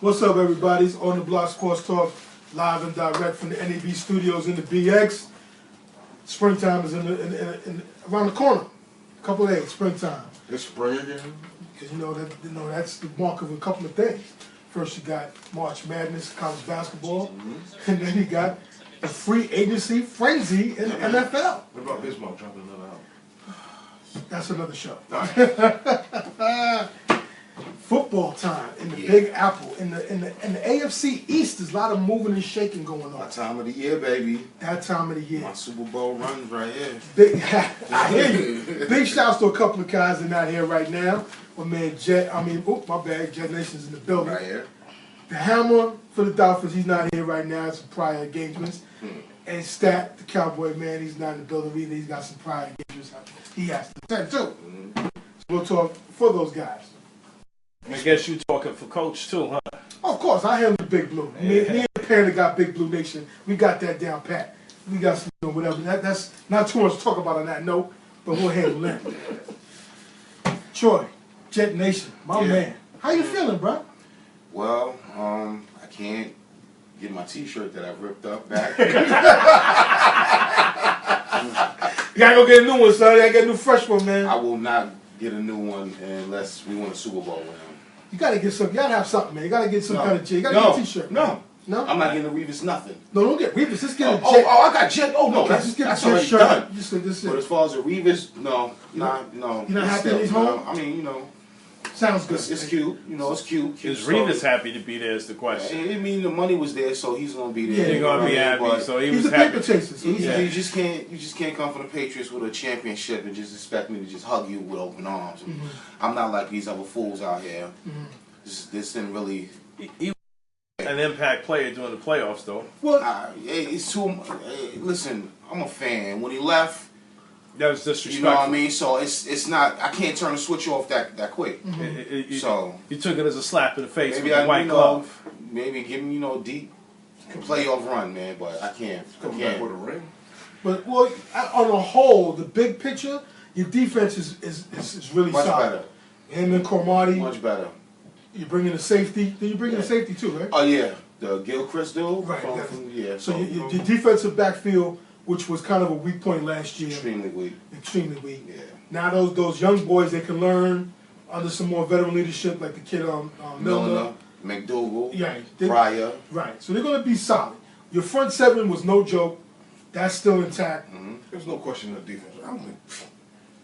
What's up, everybody? It's On the Block Sports Talk, live and direct from the N.E.B studios in the BX. Springtime is around the corner. A couple of days, springtime. It's spring again? Because that's the mark of a couple of things. First, you got March Madness, college basketball, and then you got the free agency frenzy in the NFL. What about Bismarck dropping another album? That's another show. Football time in the Big Apple. In the AFC East, there's a lot of moving and shaking going on. That time of the year, baby. That time of the year. My Super Bowl runs right here. I hear you. Big shouts to a couple of guys that are not here right now. My man Jet, my bad, Jet Nation's in the building. Right here. The Hammer for the Dolphins, he's not here right now. Some prior engagements. And Stat, the Cowboy man, he's not in the building either. He's got some prior engagements he has to attend to. So we'll talk for those guys. I guess you talking for Coach too, huh? Of course, I handle the Big Blue. Me and the Panda got Big Blue Nation. We got that down pat. We got some whatever. That's not too much to talk about on that note, but we'll handle that. Troy, Jet Nation, my man. How you feeling, bro? Well, I can't get my T-shirt that I ripped up back. You gotta go get a new one, son. You gotta get a new fresh one, man. I will not get a new one unless we win a Super Bowl with him. You gotta get some. You gotta have something, man. You gotta get some kind of J. You gotta get a T-shirt. No. I'm not getting a Revis nothing. No, don't get Revis. Just get a Jet. I got Jet. Oh no, okay, just get that's a Jet already shirt. done. But as far as a Revis, no. You're not happy that he's home? I mean, sounds good. It's cute. It's cute. Is Revis happy to be there is the question. I mean, the money was there, so he's gonna be there. He's gonna be happy. So he's a paper chaser. So you just can't come from the Patriots with a championship and just expect me to just hug you with open arms. I'm not like these other fools out here. This didn't really. He was an impact player during the playoffs, though. Well, it's too. Listen, I'm a fan. When he left. That was disrespectful. You know what I mean? So it's not. I can't turn the switch off that quick. So you took it as a slap in the face maybe with the white glove. Maybe give him deep playoff run, man. But I can't. Come back with a ring. But on the whole, the big picture, your defense is really much solid. better. Him and Cromartie. Much better. You bring in a safety. Then you bring in a safety too, right? Oh yeah, the Gilchrist dude. Right. Yeah. So your defensive backfield, which was kind of a weak point last year. Extremely weak. Extremely weak. Yeah. Now those young boys, they can learn under some more veteran leadership, like the kid Milner, McDougal, Pryor. Right. So they're going to be solid. Your front seven was no joke. That's still intact. There's no question of defense.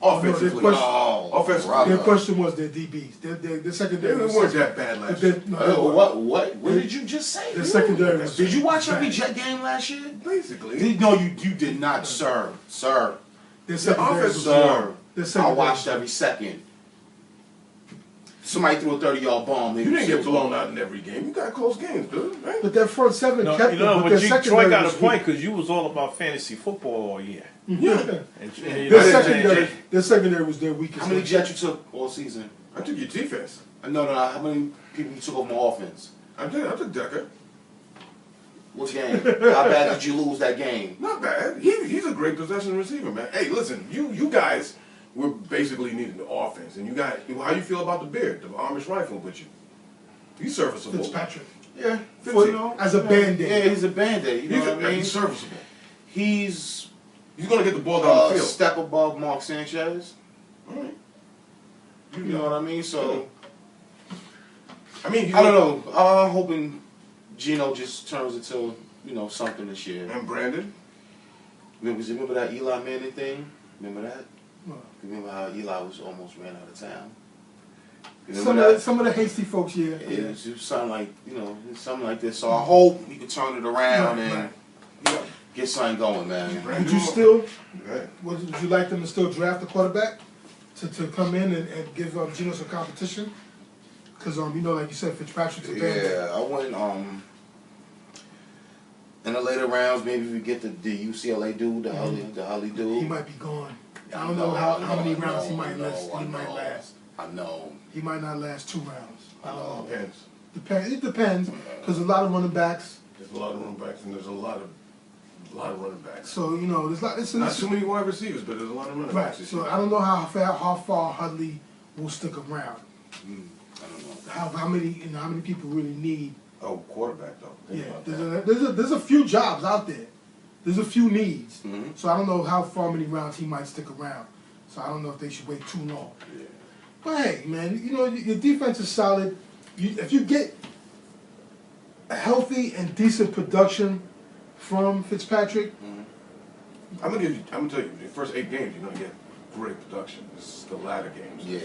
Offensively. Offensively. Their question was their DBs. Their secondary. They weren't that bad last year. What did you just say? The secondary. Did you watch every Jet game last year? Basically. No, you did not, sir. Sir. Their secondary. Sir. I watched every second. Somebody threw a 30-yard bomb. You didn't get blown out in every game. You got close games, dude. Right? But that front seven kept them. But Troy got a point because you was all about fantasy football all year. Yeah. Their secondary was their weakest. How many Jets you took all season? I took your defense. No. How many people you took off my offense? I took Decker. What game? How bad did you lose that game? Not bad. He's a great possession receiver, man. Hey, listen, you guys were basically needing the offense, and you got how you feel about the beard, the Amish rifle with you. He's serviceable. Fitzpatrick. Yeah, as a band-aid. Yeah, he's a band-aid. You know what I mean? He's serviceable. He's gonna get the ball down the field. Step above Mark Sanchez. All right. You know what I mean? So, I mean, I don't know. I'm hoping Gino just turns into something this year. And Brandon. Remember that Eli Manning thing? Remember that? What? Remember how Eli was almost ran out of town? Some of the hasty folks, yeah. It sounded like something like this. So I hope we can turn it around and get something going, man. Would you still? Would you like them to still draft the quarterback to come in and give Gino some competition? Because like you said, Fitzpatrick's a band. Yeah, I went in the later rounds. Maybe we get the UCLA dude, the Holly dude. He might be gone. I don't know how many rounds he might last. I know. He might not last 2 rounds. I don't know. Depends. It depends because a lot of running backs. There's a lot of running backs, and there's a lot of running backs. So there's not too many wide receivers, but there's a lot of running backs. So I don't know how far Hudley will stick around. I don't know. How many people really need? Oh, quarterback though. Think Yeah, about that. there's a few jobs out there. There's a few needs. Mhm. So I don't know how far many rounds he might stick around. So I don't know if they should wait too long. Yeah. But hey, man, you know, your defense is solid. If you get healthy and decent production from Fitzpatrick, I'm gonna tell you, the first 8 games you're gonna get great production. This is the latter games. Yeah.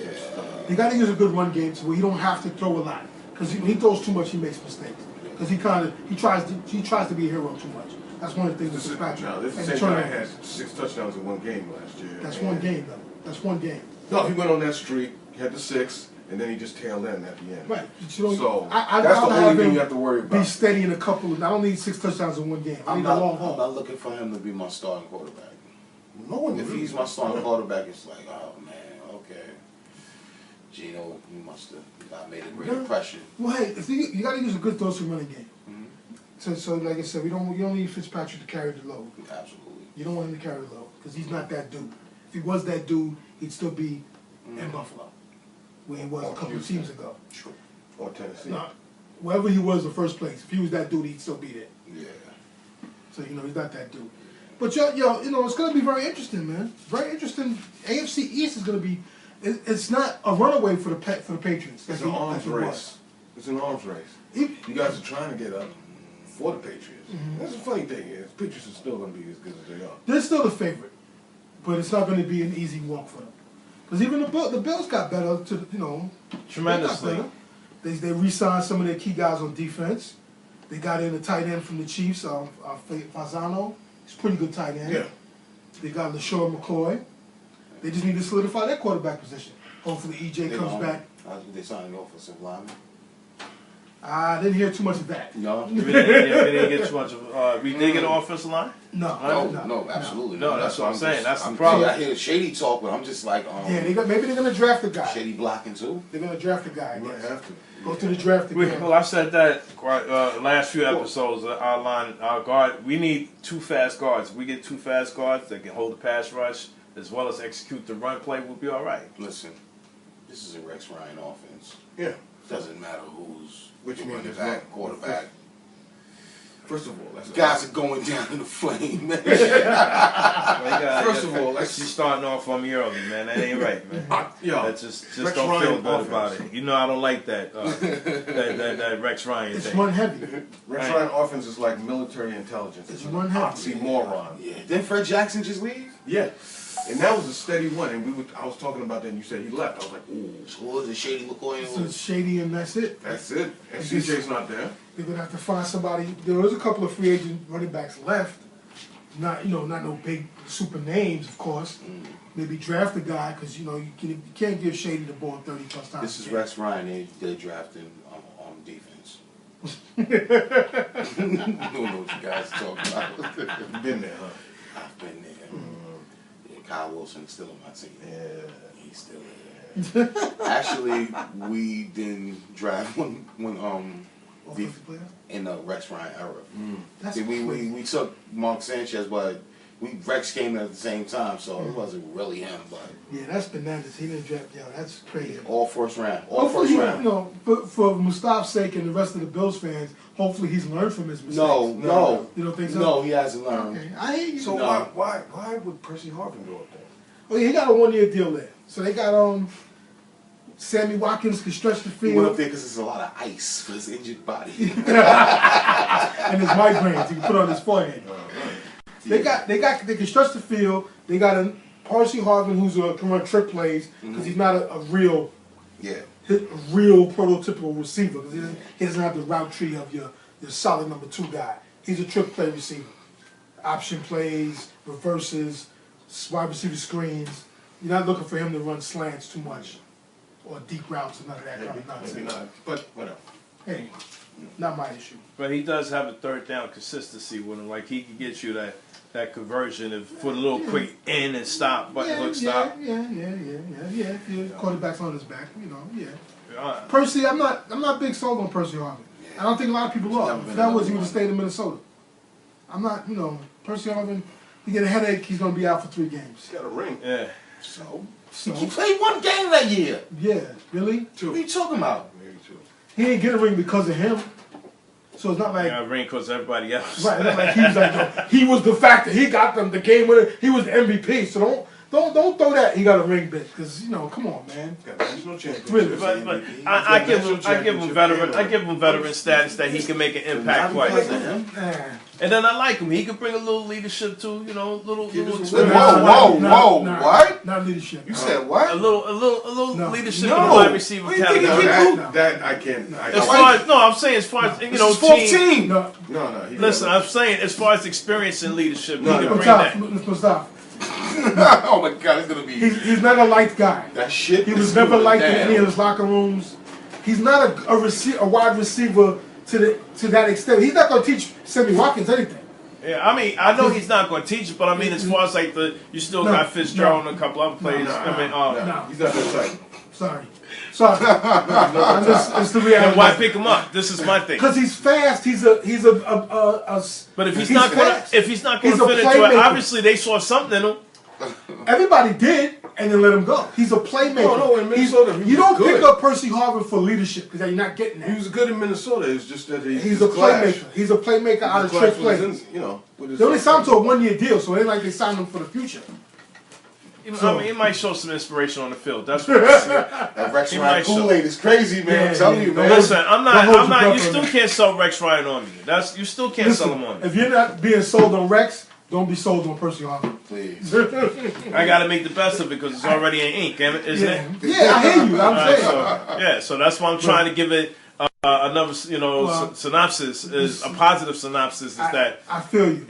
you got to use a good run game to where you don't have to throw a lot. Because he throws too much, he makes mistakes. Because he tries to be a hero too much. That's one of the things with Fitzpatrick. Now, this is the And same guy turnovers. had 6 touchdowns in 1 game last year. That's one game though. That's one game. No, he went on that streak. He had the 6, and then he just tailed in at the end. Right. But you don't, So I'd that's the rather only have thing him you have to worry Be about. steady in a couple of. I don't need 6 touchdowns in one game. I I'm need a long not haul. looking for him to be my starting quarterback. No one If really- he's my starting quarterback, it's like, oh man, okay. Gino, you must have made a great impression. Well, hey, you got to use a good throw running game. Mhm. So like I said, you don't need Fitzpatrick to carry the load. Absolutely. You don't want him to carry the load because he's not that dude. If he was that dude, he'd still be in Buffalo, where he was a couple of teams ago. True. Or Tennessee. No, wherever he was in the first place, if he was that dude, he'd still be there. Yeah. So you know he's not that dude. But yo, you know it's gonna be very interesting, man. Very interesting. AFC East is gonna be. It's not a runaway for the Patriots. It's an arms race. It's an arms race. You guys are trying to get up for the Patriots. That's the funny thing is, Patriots are still going to be as good as they are. They're still the favorite, but it's not going to be an easy walk for them. Because even the Bills got better. Tremendously. They re-signed some of their key guys on defense. They got in a tight end from the Chiefs, Fasano. He's a pretty good tight end. Yeah. They got LaShawn McCoy. They just need to solidify their quarterback position. Hopefully EJ comes back. They signed the offensive lineman. I didn't hear too much of that. No. We didn't get too much of. We did get an offensive line. No, absolutely. No, that's what I'm saying. That's the I'm problem. I hear the shady talk, but I'm just like, Yeah, maybe they're gonna draft a guy. shady blocking too. They're gonna draft a guy. I You might guess. have to. Go to the draft again. Well, I said that last few episodes. Our guard. We need 2 fast guards. If we get 2 fast guards that can hold the pass rush as well as execute the run play. We'll be all right. Listen, this is a Rex Ryan offense. Yeah. Doesn't matter who's Which the means running it's back, not- quarterback. First of all, that's Guys are going down in the flame, man. First of all, let's- she's starting off on me early, man. That ain't right, man. Yo, That just Rex don't Ryan feel good offense. about it. You know I don't like that that Rex Ryan It's thing. run heavy. Rex Ryan offense is like military intelligence. It's It's one an heavy. oxymoron. Yeah. Didn't Fred Jackson just leave? Yeah. And that was a steady one. And I was talking about that and you said he left. I was like, ooh, So what was it, Shady McCoy? So it's shady and that's it. that's it. And CJ's not there. They're gonna have to find somebody. There was a couple of free agent running backs left. Not no big super names, of course. Maybe draft a guy because you can't give Shady the ball 30+ times. This is Rex Ryan. They drafted on defense. You don't know what you guys are talking about. You've been there, huh? I've been there. Yeah, Kyle Wilson's still on my team. Yeah. He's still there. Actually, we didn't draft one Offensive player? in the Rex Ryan era. That's See, we crazy. took Mark Sanchez, but Rex came in at the same time, so it wasn't really him. But Yeah, that's bananas. He didn't draft. That's crazy. all first round, all Hopefully, first round. for Mustaf's sake and the rest of the Bills fans, hopefully he's learned from his mistakes. No, You don't think so? no, he hasn't learned. Okay, I hear you. So No. why would Percy Harvin go up there? Oh yeah, he got a 1-year deal there. So they got Sammy Watkins can stretch the He went up field there because there's a lot of ice for his injured body. and his migraines he can put on his forehead. They can stretch the field. They got a Percy Harvin who's can run trick plays because he's not a real Yeah. prototypical receiver because he doesn't have the route tree of your solid number 2 guy. He's a trick play receiver. Option plays, reverses, wide receiver screens. You're not looking for him to run slants too much or deep routes and none of that kind of Maybe nonsense. not. But whatever. Hey, not my issue. But he does have a third down consistency with him. Like he can get you that conversion for the little quick in and stop, button hook stop. Yeah. Your quarterback's on his back, yeah. Uh, Percy, I'm not big sold on Percy Harvin. I don't think a lot of people are. If that was, he would have stayed in Minnesota. I'm not, Percy Harvin, he get a headache, he's going to be out for 3 games. He's got a ring. Yeah. So So he played one game that year. yeah, really. What are you talking about? Maybe two. He didn't get a ring because of him. So it's not like Yeah, ring because everybody else. right. It's not like he was like he was the factor. He got them the game winner. He was the MVP. So don't throw that he got a ring bit because come on, man. Got national championship. Really? But I give him veteran status that he can make an impact Not because twice. of him. And then I like him. He can bring a little leadership too, little Whoa, experience. what? Not leadership. You said what? A little No. leadership No. in the wide receiver What do you think category. he can That I can't. As far as I'm saying as far as This is fourth team. No, No. Listen, I'm saying as far as experience and leadership, No, he can no. bring that. Stop. Oh my God, it's gonna be He's not a liked guy. that shit. He is was never going liked in down. any of his locker rooms. He's not a wide receiver to that extent. He's not going to teach Sammy Watkins anything. Yeah, I mean, I know he's not going to teach it, but I mean, as far as like you still No, got Fitzgerald no. and a couple other players. No, I mean, No. He's not that type. Sorry. It's the then reality. why pick him up? This is my thing. Because he's fast. He's a But if he's he's not going fast. to, if he's not going He's to a fit into it, playmaker. obviously they saw something in him. Everybody did, and then let him go. He's a playmaker. No, in Minnesota, he you was don't good. pick up Percy Harvin for leadership because you're not getting He that. was good in Minnesota. It's just that He's a playmaker. He's a playmaker out of trick plays. They only signed to a 1-year deal, so it ain't like they signed him for the future. I mean, it might show some inspiration on the field. That's what I see. That Rex He Ryan might show. Kool-Aid is crazy, man. Yeah, I'm telling yeah. you, man. Listen, I'm Don't hold your not. breath You on still that. can't sell Rex Ryan on me. You still can't sell him on me. If you're not being sold on Rex, don't be sold on Percy Harvin. Please. I got to make the best of it because it's already in ink, isn't it? Yeah, I hear you. I'm Alright, saying. so that's why I'm trying to give it another, Well, synopsis. Is a positive synopsis. Is that I feel you.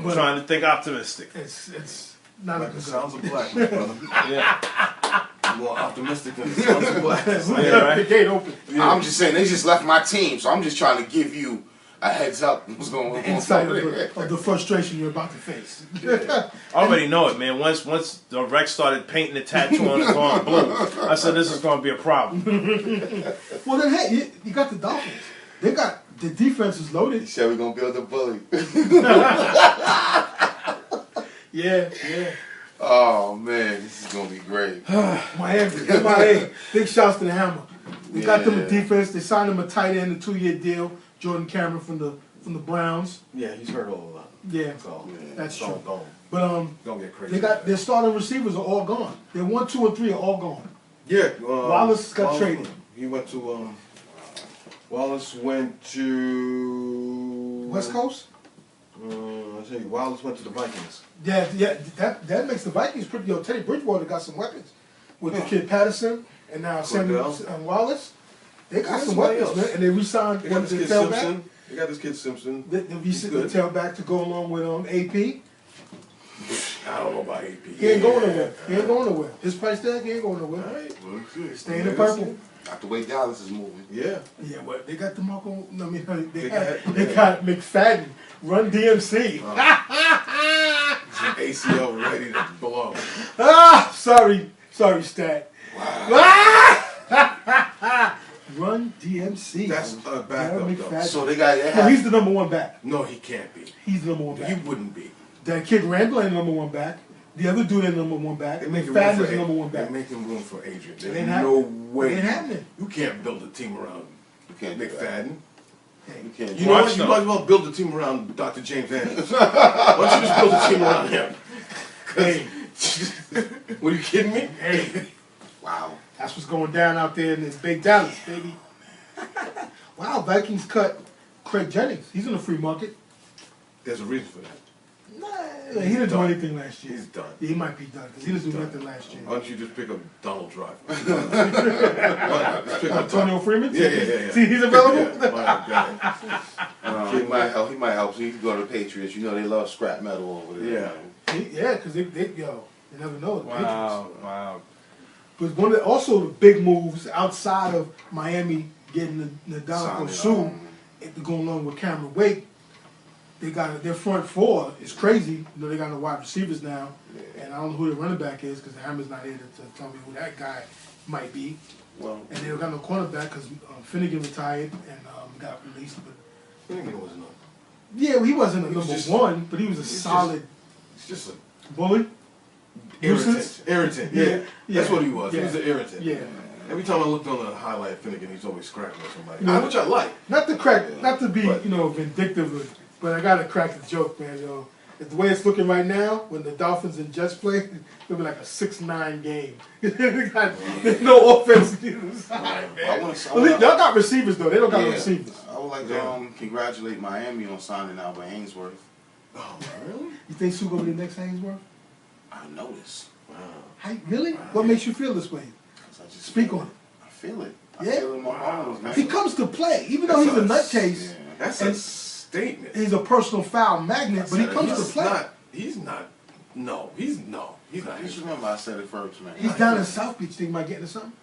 But- trying to think optimistic. It's not a Like the good sounds of black, my brother. Yeah, More optimistic than the sounds of black. yeah, right. The gate open. I'm just saying, they just left my team, so I'm just trying to give you a heads up what's going on. Insight of the frustration you're about to face. I already know it, man. Once the Rex started painting the tattoo on his arm blue, I said this is going to be a problem. Well, then, hey, you got the Dolphins. They got the defense is loaded. He said we're going to build a bully. Yeah. Oh, man, this is going to be great. Miami, MIA. Big shouts to the Hammer. They got them a Yeah. defense. They signed him a tight end, a 2-year deal. Jordan Cameron from the Browns. Yeah, he's hurt all a lot. Yeah, So, that's don't, true. don't, But don't get crazy. they got their starting receivers are all gone. Their 1, 2, and 3 are all gone. Yeah. Wallace got traded. He went to, Wallace went to... West Coast. I tell you, Wallace went to the Vikings. Yeah. That makes the Vikings pretty. Teddy Bridgewater got some weapons with the kid Patterson and now Samuel and Wallace. They got some somebody weapons, else. man, and they re-signed They got the this kid tailback. Simpson. They got this kid Simpson. They re-signed the good. tailback to go along with AP. I don't know about AP. He ain't going nowhere. He ain't going nowhere. His price tag, he ain't going nowhere. All right. Stay in the purple. Not the way Dallas is moving. Yeah. Yeah, well, they got the Marco. I mean, they got- got McFadden, Run DMC. ACL ready to blow. Sorry, Stat. Run DMC. That's a backup, Darren though. McFadden. So they got No, he's the number 1 back. No, he can't be. He's the number 1 He back. wouldn't be. That kid Randall ain't the number 1 back. The other dude ain't the number 1 back. They make him McFadden room is the for number 1 They're back. making room for Adrian. It There's ain't no happening. way. It ain't happening. You can't build a team around You can't do that. McFadden. You can't You do know Watch what? You them. might as well build a team around Dr. James Anderson. Why don't you just build a team around him? Hey, What, are you kidding me? hey, Wow. that's what's going down out there in this big Dallas, baby. Wow, Vikings cut Craig Jennings. He's in the free market. There's a reason for that. Nah, he didn't do anything last year. He's done. Yeah, he might be done because he didn't do done. nothing last year. Why don't you just pick up Donald Driver? Why? Just pick up Antonio Freeman? Yeah. See, he's available? Yeah, why not? He might help. He might help. So he can go to the Patriots. You know they love scrap metal over there. Yeah. Yeah, because they never know. The Patriots. Wow. But one of also the big moves outside of Miami getting the Ndamukong Suh, to go along with Cameron Wake, they got their front 4 is crazy. You know, they got no wide receivers now, and I don't know who the running back is because the Hammer's not here to tell me who that guy might be. Well, And they got no cornerback because Finnegan retired and got released. But Finnegan wasn't on. yeah, he wasn't a He was number just- 1, but he was a he's solid It's just a. bully. Irritant. Yeah. That's what he was. Yeah. He was an irritant. Yeah. Every time I looked on the highlight, Finnegan, he's always cracking at somebody. Which I like. Not to be, vindictive, but I gotta crack the joke, man, The way it's looking right now, when the Dolphins and Jets play, it'll be like a 6-9 game. There's no offense. Y'all got receivers though. They don't got no receivers. I would like to congratulate Miami on signing Albert Ainsworth. Oh, really? You think Sue gonna be the next Ainsworth? I noticed. Wow. Really? What makes you feel this way? Speak on it. I feel it. I Yeah. feel it in my bones, man. He comes to play, even though he's a nutcase. Yeah. That's a statement. He's a personal foul magnet, but he comes to play. He's not. Just remember I said it first, man. He's down in South Beach. Think he might get into something?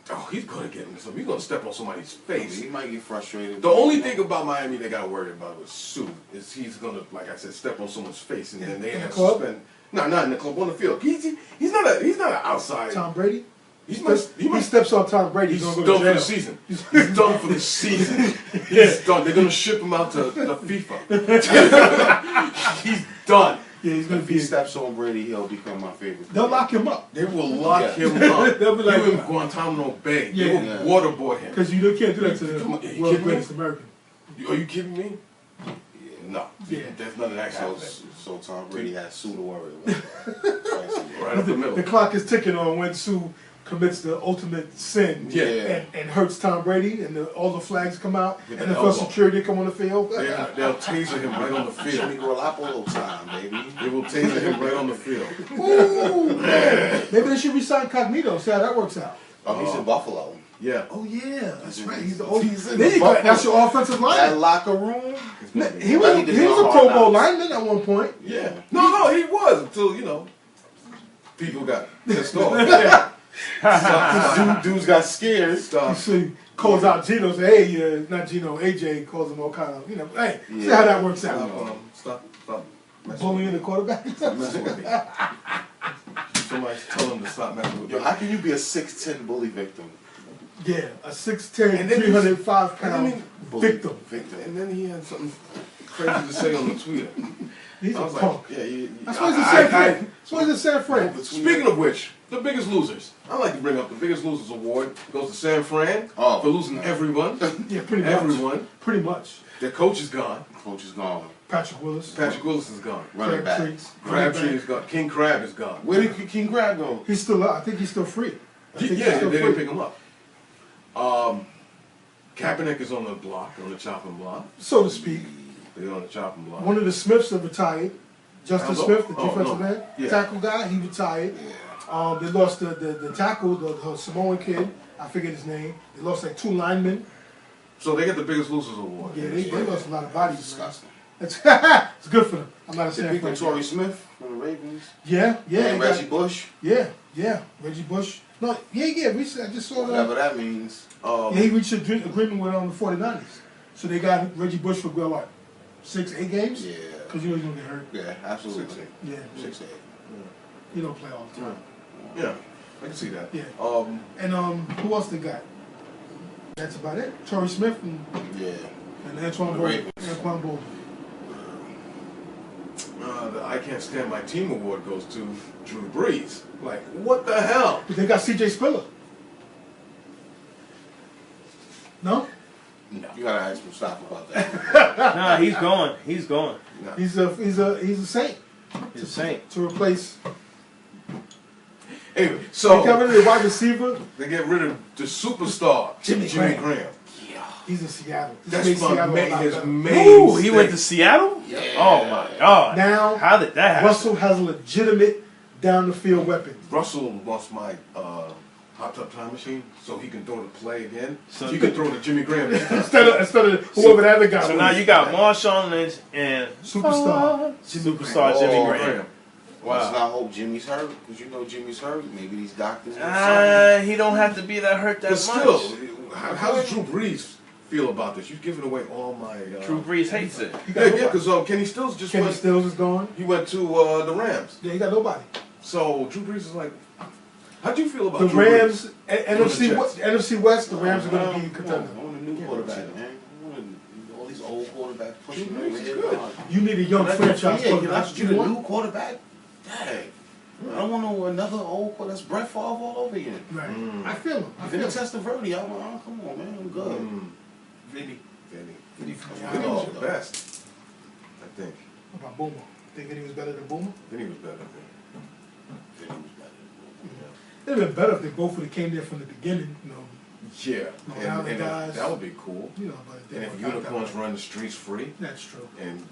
Oh, he's gonna get into something. He's gonna step on somebody's face. He might get frustrated. The only thing about Miami they got to worry about with Sue is he's gonna, like I said, step on someone's face, and then they have to suspend. No, not in the club, on the field. He's not an outside. Tom Brady? He steps on Tom Brady. He's gonna done go to jail. for the season. He's done for the season. He's done. They're gonna ship him out to FIFA. He's done. Yeah, he's gonna If he steps on Brady, he'll become my favorite. They'll lock him up. They will lock him up. They'll be like, give him Guantanamo Bay. Yeah. They will waterboard him. Because you can't do that to the world's greatest American. Are you kidding me? No. Yeah. There's none of that happening. So Tom Brady has Sue to worry about. Right up the middle. The clock is ticking on when Sue commits the ultimate sin and hurts Tom Brady, and all the flags come out, and the first security come on the field. They'll taser him right on the field. Jimmy Garoppolo time, baby. They will taser him right on the field. Ooh, maybe they should resign Cognito. See how that works out. Oh, he's in Buffalo. Yeah. Oh yeah, that's right. He's the He's in there you go. Buffalo. That's your offensive line. That locker room. He was a Pro Bowl lineman at one point. Yeah. No, he was until people got pissed off. Dudes got scared. You see, calls out Gino, say, hey, not Gino, AJ calls him all kind of, hey, see how that works out. Stop. Bullying the quarterback. Messing with me. Somebody tell him to stop messing with me. Yo, how can you be a 6'10" bully victim? Yeah, a 6'10", 305-pound victim. And then he had something crazy to say on the Twitter. He's a like, punk. Yeah, That's why he's a sad friend. That's why he's a sad friend. Speaking of which, the biggest losers. I like to bring up the biggest losers award goes to San Fran for losing everyone. Yeah, pretty much. Everyone. Pretty much. Their coach is gone. Coach is gone. Patrick Willis. Patrick Willis is gone. Running back. Crabtree is gone. King Crab is gone. Where did King Crab go? He's still up. I think he's still free. They didn't pick him up. Kaepernick is on the block, on the chopping block. So to speak. They're on the chopping block. One of the Smiths have retired. Justin Smith, the defensive end, Yeah. tackle guy, he retired. They lost the tackle, the Samoan kid, I forget his name. They lost like 2 linemen. So they get the biggest losers award. Yeah, they lost a lot of bodies. Disgusting. It's good for them. I'm not a They fan picked fan. up Torrey Smith from the Ravens. Yeah. And Reggie Bush. Yeah. Reggie Bush. No, yeah. I just saw that. Whatever that means. He reached an agreement with the 49ers. So they got Reggie Bush for, 6-8 games? Yeah. Because he's going to get hurt. Yeah, absolutely. 6-8. Yeah. 6-8. He don't play all the time. Yeah, I can see that. Yeah. And Who else they got? That's about it. Torrey Smith and Antoine Bolden. Antoine Bolden. The I Can't Stand My Team award goes to Drew Brees. Like, what the hell? But they got C.J. Spiller. No? No. You gotta ask Mustafa about that. Nah, he's gone. He's gone. No. He's a saint. He's a saint. To replace. Anyway, They so got rid of the wide receiver. they get rid of the superstar, Jimmy Graham. He's in Seattle. That's my man. His main. Ooh, he went to Seattle? Yeah. Oh my God. Now, How did that happen? Russell has a legitimate down the field weapon. Russell wants my hot tub time machine so he can throw the play again. So So you can throw the Jimmy Graham. Instead of whoever the other guy So was. now you got Marshawn Lynch and Superstar. Superstar Jimmy Graham. Let's Wow. not hope Jimmy's hurt, because Jimmy's hurt. Maybe these doctors. He don't have to be that hurt that But still, much. how does Drew Brees feel about this? You've given away all my. Drew Brees hates it. Yeah, because Kenny Stills just Kenny went. Stills is gone. He went to the Rams. Yeah, he got nobody. So Drew Brees is like, how do you feel about The Drew Rams, Brees? NFC West, the Rams are going to be a contender. I want a new quarterback, man. I want all these old quarterbacks pushing Drew their Brees is head good. on. You need a young franchise Yeah, quarterback. you get a new quarterback? Dang. I don't want no another old that's Brett Favre all over again. Right. I feel him. I feel Vinny him. Testaverde, come on, man, I'm good. Vinny. Vinny Vinny was your best, I think. What about Boomer? Think Vinny was better than Boomer? Vinny was better, I think. Vinny was better. It'd have been better if they both would have came there from the beginning, you know. Yeah, No, and guys. that would be cool. You know, but they And if weren't out unicorns that way. run the streets free, That's true. and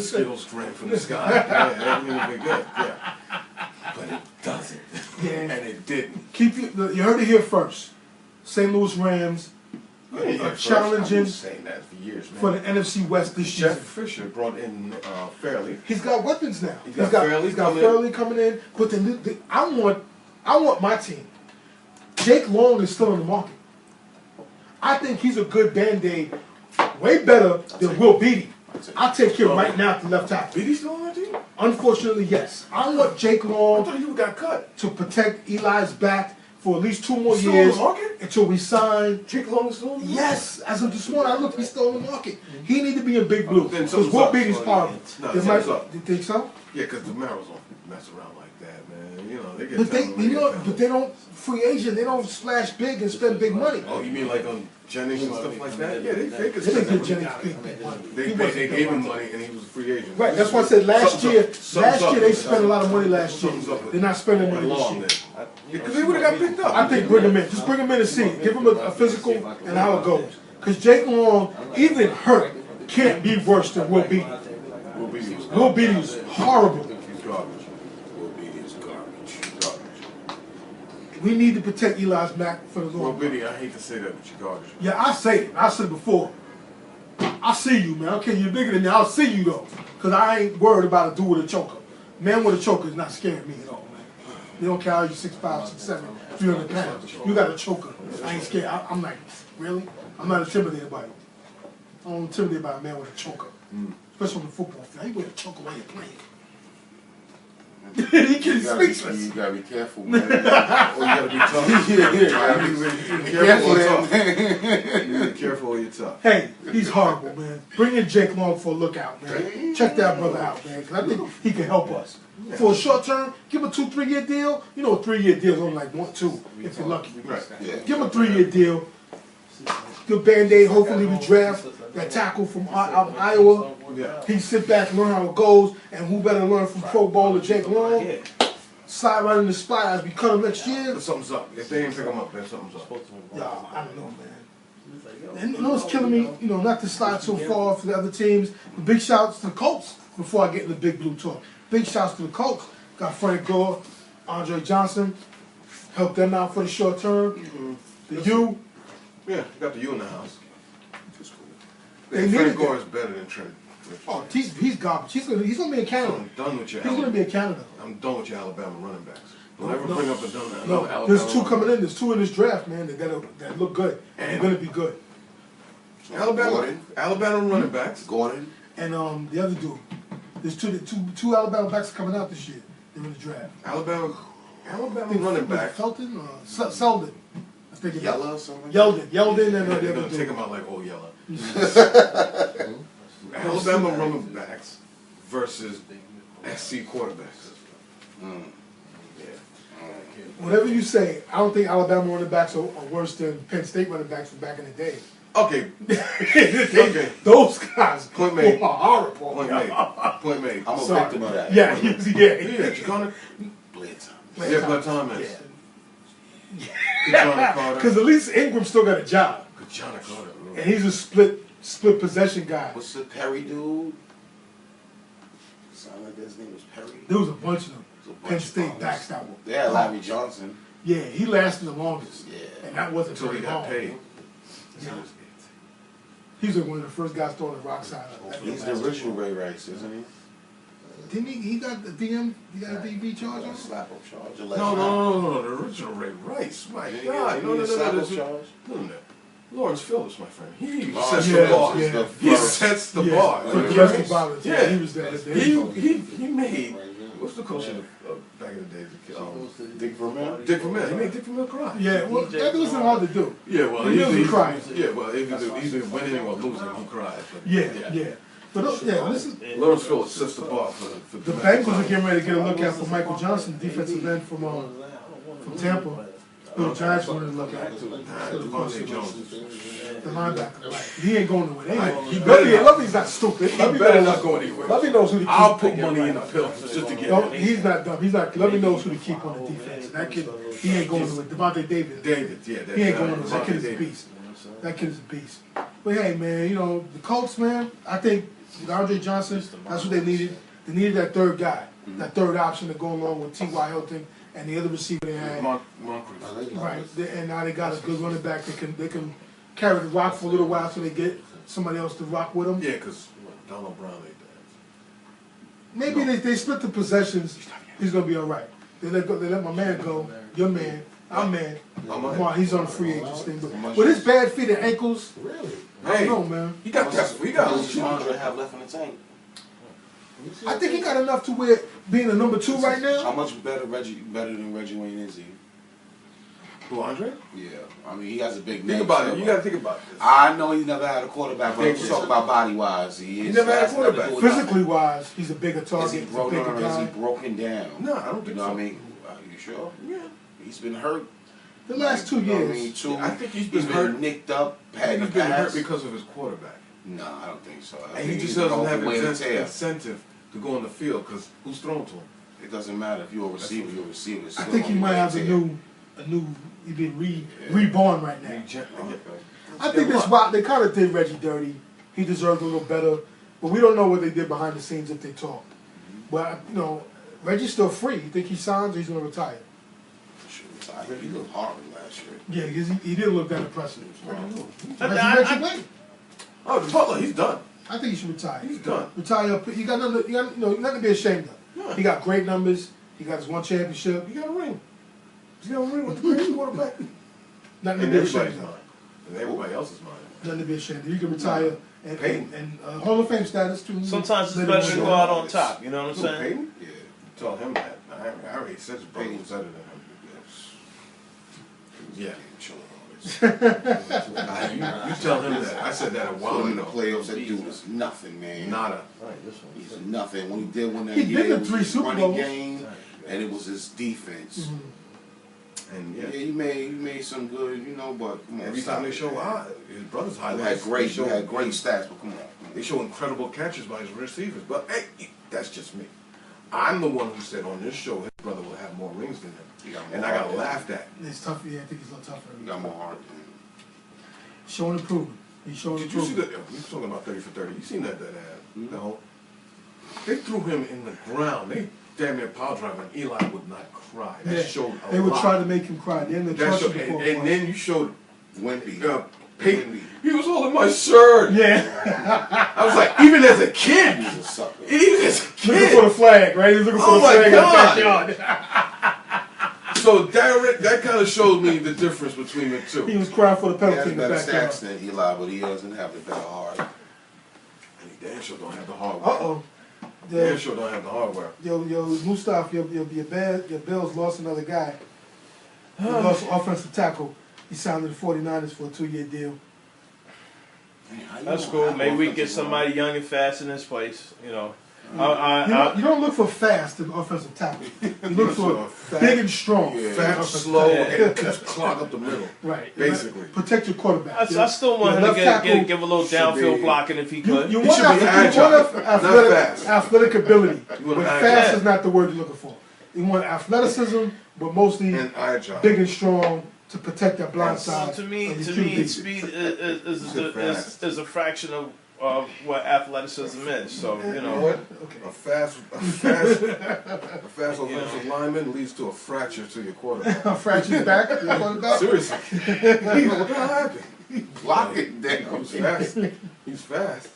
Skittles rain from the sky, yeah, everything would be good. Yeah, but it doesn't, Yeah. and it didn't. You heard it here first. St. Louis Rams are challenging I've been saying that for years, man. for the NFC West this Jeff season. Fisher brought in Fairley. He's got weapons now. He's got Fairley coming in. But I want my team. Jake Long is still in the market. I think he's a good Band-Aid, way better than Will Beatty. I'll take him right now at the left tackle. Beatty's still on our team? Unfortunately, yes. I want Jake I Long thought you got cut. to protect Eli's back for at least 2 more Still years on the market? until we sign. Jake Long is still on the market? Yes, as of this morning, I looked, he's still on the market. He need to be in Big Blue. Then Because something's Will up. Beatty's horrible. No, They something's might- up. You think so? Yeah, because the Maros don't mess around like that, man. You know, they get But they, down, you know, get down. but they don't free agent. They don't splash big and spend big money. Oh, you mean like on Jennings and stuff like that? Yeah, they could They didn't spend give that Jennings money. big money. They He wasn't gave him big money and he was a free agent. Right. That's why I said last year. Something's up. They spent a lot of money last year. Something's up. They're not spending money this Long year. then. Because they would have got picked up. I think bring him in. Just bring him in and see. Give him a physical and how it goes. Because Jake Long, even hurt, can't be worse than Will Beatty. Will Beatty was Will Beatty is horrible. He's garbage. Will Beatty is garbage. We need to protect Eli's back for the Will long run. Beatty, I hate to say that, but you're garbage. Yeah, I say it. I said it before. I see you, man. Okay, you're bigger than me. I'll see you though, because I ain't worried about a dude with a choker. Man with a choker is not scaring me at all, man. They don't care how you 6'5", 6'7", 300 pounds. You got a choker. I ain't scared. I'm like, really? I'm not intimidated by it. I don't intimidate by a man with a choker, especially on the football field. He with a choker while you're playing. He can speechless. You gotta be careful, man. Or you gotta be tough. Be careful, Be careful or you're tough. Hey, he's horrible, man. Bring in Jake Long for a lookout, man. Check that brother out, man, because I think he can help us. For a short term, give him a 2-3 year deal. You know, a 3-year deal is only like 1, 2 if you're lucky. Right. Yeah. Give him a 3-year deal. Good Band-Aid. Hopefully we draft that tackle from out of Iowa. Yeah. He sit back and learn how it goes. And who better learn from Pro Bowler Jake Long? Slide right in the spot as we cut him next year. But something's up. If they ain't pick him up, then something's up. Yeah, I don't know, man. And you know what's killing me? You know, not to slide so far for the other teams. But big shouts to the Colts before I get in the Big Blue talk. Big shouts to the Colts. Got Frank Gore, Andre Johnson. Helped them out for the short term. The U. Yeah, you got the U in the house. They needed Frank Gore that. is better than Trent. Oh, he's garbage. He's gonna be in Canada. I'm done with your He's gonna be in Canada. I'm done with your Alabama running backs. Don't ever bring up another No, Alabama there's 2 running coming back. in. There's 2 in this draft, man. That look good. And they're gonna be good. Alabama running backs. Gordon. And the other dude. There's two Alabama backs coming out this year. They're in the draft. Alabama I running was it back. Felton or Selden. I think it's Yellow or something? Yeldon and Yeah, the they're other gonna take dude. him out like old yellow. Alabama running backs versus SC quarterbacks. Whatever you say, I don't think Alabama running backs are worse than Penn State running backs from back in the day. Okay. Okay. Those guys Point made. were horrible. Point made. Point made. I'm a Sorry. victim of that. Yeah, Yeah, Chicana. Blade time. Yeah, but Thomas. Chicana Carter. Because at least Ingram still got a job. Chicana Carter. And he's a split possession guy. What's the Perry dude? Sound like his name was Perry. There was a bunch of them. There's a bunch Penn of State bums. backs that were. They had Larry Johnson. Yeah, he lasted the longest. Yeah. And that wasn't Until he very got long. paid. Yeah. He was like one of the first guys throwing the rock side. He's the original Ray Rice, isn't he? Didn't he got the DM? He got a DB charge on him? Slap up charge. No, the original Ray Rice. My Did he God. get a slap up No. charge? Lawrence Phillips, my friend. He Lawrence sets the Phillips bar. is the He first. sets the Yeah, bar. for domestic violence. Yeah. He was there. He made, what's the coach of back in the days? Dick Vermeer? Dick Vermeer. He made Dick Vermeer cry. Yeah, well, that wasn't hard to do. Yeah, well, He was crying. Yeah, well, either winning or losing, he cried. But Yeah. But yeah, this is Lawrenceville assists the ball for the Bengals are getting ready to get a look at for Michael Johnson, defensive end from Tampa. The Giants wanted to look at Devontae Jones. the linebacker. Right. He ain't going nowhere. He better Lovey's not stupid. He better not go anywhere. Lovey knows who to keep. I'll put money in the pill just to get No, him. he's not dumb. He's not. Lovey knows who to keep on the defense. That kid, he ain't going nowhere. Devontae Davis. Yeah. He ain't going nowhere. That kid is a beast. That kid is a beast. But hey, man, you know, the Colts, man, I think Andre Johnson, that's what they needed. They needed that third guy, that third option to go along with T.Y. Hilton and the other receiver they had. Right, and now they got a good running back. They can carry the rock for a little while so they get somebody else to rock with them. Yeah, because Donald Brown ain't that. Maybe they split the possessions. He's gonna be all right. They let my man go. Your man. I'm man. Come on, he's on the free agent thing. But with his bad feet and ankles, Really? I don't know, man. He got tested. He got How much Andre have left in the tank? I think he got enough to where being a number 2 right How now. much better than Reggie Wayne is he? Who, Andre? Yeah, I mean he has a big name. Think about it. You got to think about this. I know he's never had a quarterback, but let's talk about body wise. He never had a quarterback. Physically wise, he's a bigger Is target. he He's a broken? bigger Is he guy. broken down? No, I don't You think know so. what I mean? Are you sure? Yeah. He's been hurt. The last 2 You know what I years. mean? I think he's He's been been hurt. nicked up. I think Had he's been hurt because of his quarterback. No, I don't think so. I And think he just he's doesn't have wear and an tear. incentive to go on the field because who's thrown to him? It doesn't matter if you're a receiver. You're a receiver. I think he might have a new. He's been reborn right now. I think that's why they kind of did Reggie dirty. He deserved a little better, but we don't know what they did behind the scenes if they talk. But you know, Reggie's still free. You think he signs or he's going to retire? He looked horrible last year. Yeah, because he didn't look that impressive. I- Reggie, Oh, the Butler, he's done. I think he should retire. He's done. Retire up. He got nothing. Nothing to be ashamed of. Yeah. He got great numbers. He got his 1 championship. He got a ring. He's got a ring with the greatest quarterback. Nothing to In be everybody's ashamed mind. of. In everybody else's mind. Nothing to be ashamed of. You can retire and Peyton. Hall of Fame status too. Sometimes it's Let better him to go. go out on top. You know what I'm Who, saying? Peyton? Yeah. Tell him that. I already said his brother was better than him. Yeah. You tell him that. I said that a while In the ago. playoffs, that dude is nothing, man. Nada. He's nothing. When he did win that He's been year, to it was 3 his Super running Bowls. game, and it was his defense. And Yeah, he made some good, you know, but come on. every time they show his brother's you highlights, had great stats, but come on. they show incredible catches by his receivers. But hey, that's just me. I'm the one who said on this show his brother will have more rings than him. He got more And I got heart. laughed at. It's tough. Yeah, I think he's a little tougher. He got more heart. Showing improvement. He's showing Did you see improvement. that? We're talking about 30 for 30. You seen that ad? The whole. They threw him in the ground. They damn near power drive, and Eli would not cry. That Yeah, showed a they would lot. try to make him cry. Then they That trust showed, him before. and then you showed Wimpy. Peyton. He was holding my shirt. yeah, I was like, even as a kid, He's a sucker. even as a looking for the kid. flag, right? He's looking for Oh the my flag in the God. backyard. So that kind of showed me the difference between the two. He was crying for the He penalty has in the better backyard. stats than Eli, but he doesn't have the better heart. And he damn sure don't have the hardware. Uh-oh. Damn sure don't have the hardware. Yo, Mustaf, your Bills lost another guy. They lost an offensive tackle. He signed with the 49ers for a 2-year deal. Man, how you That's don't cool. have Maybe we offensive get somebody young and fast in his place. You know. You don't look for fast in offensive tackle. You look for Fast, big and strong. Yeah. Fat, offensive slow, tackle. and just clog up the middle. Right. Basically. Protect your quarterback. I still want him to Left tackle give a little should downfield be- blocking if he could. You He want should be agile, not fast. athletic ability. You want But agile. fast is not the word you're looking for. You want athleticism, but mostly And agile. big and strong to protect that blind Well, side. to me, of your QB. speed Fast. is a fraction of what athleticism is. So you You know know. what? Okay. A fast offensive lineman leads to a fracture to your quarterback. Fracture's back. You know what I'm about? Seriously. What the hell happened? Block it down. He's fast. He's fast.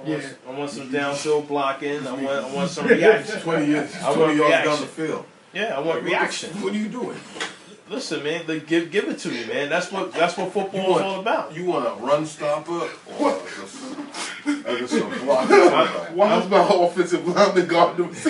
I want some downfield blocking. I want some reaction. 20 years, I 20 want yards reaction. down the field. Yeah, I want reaction. What are you doing? Listen, man, give it to me, man. That's what football You is want- all about. You want a run stopper or just a block? Why is my offensive lineman guarding him? He's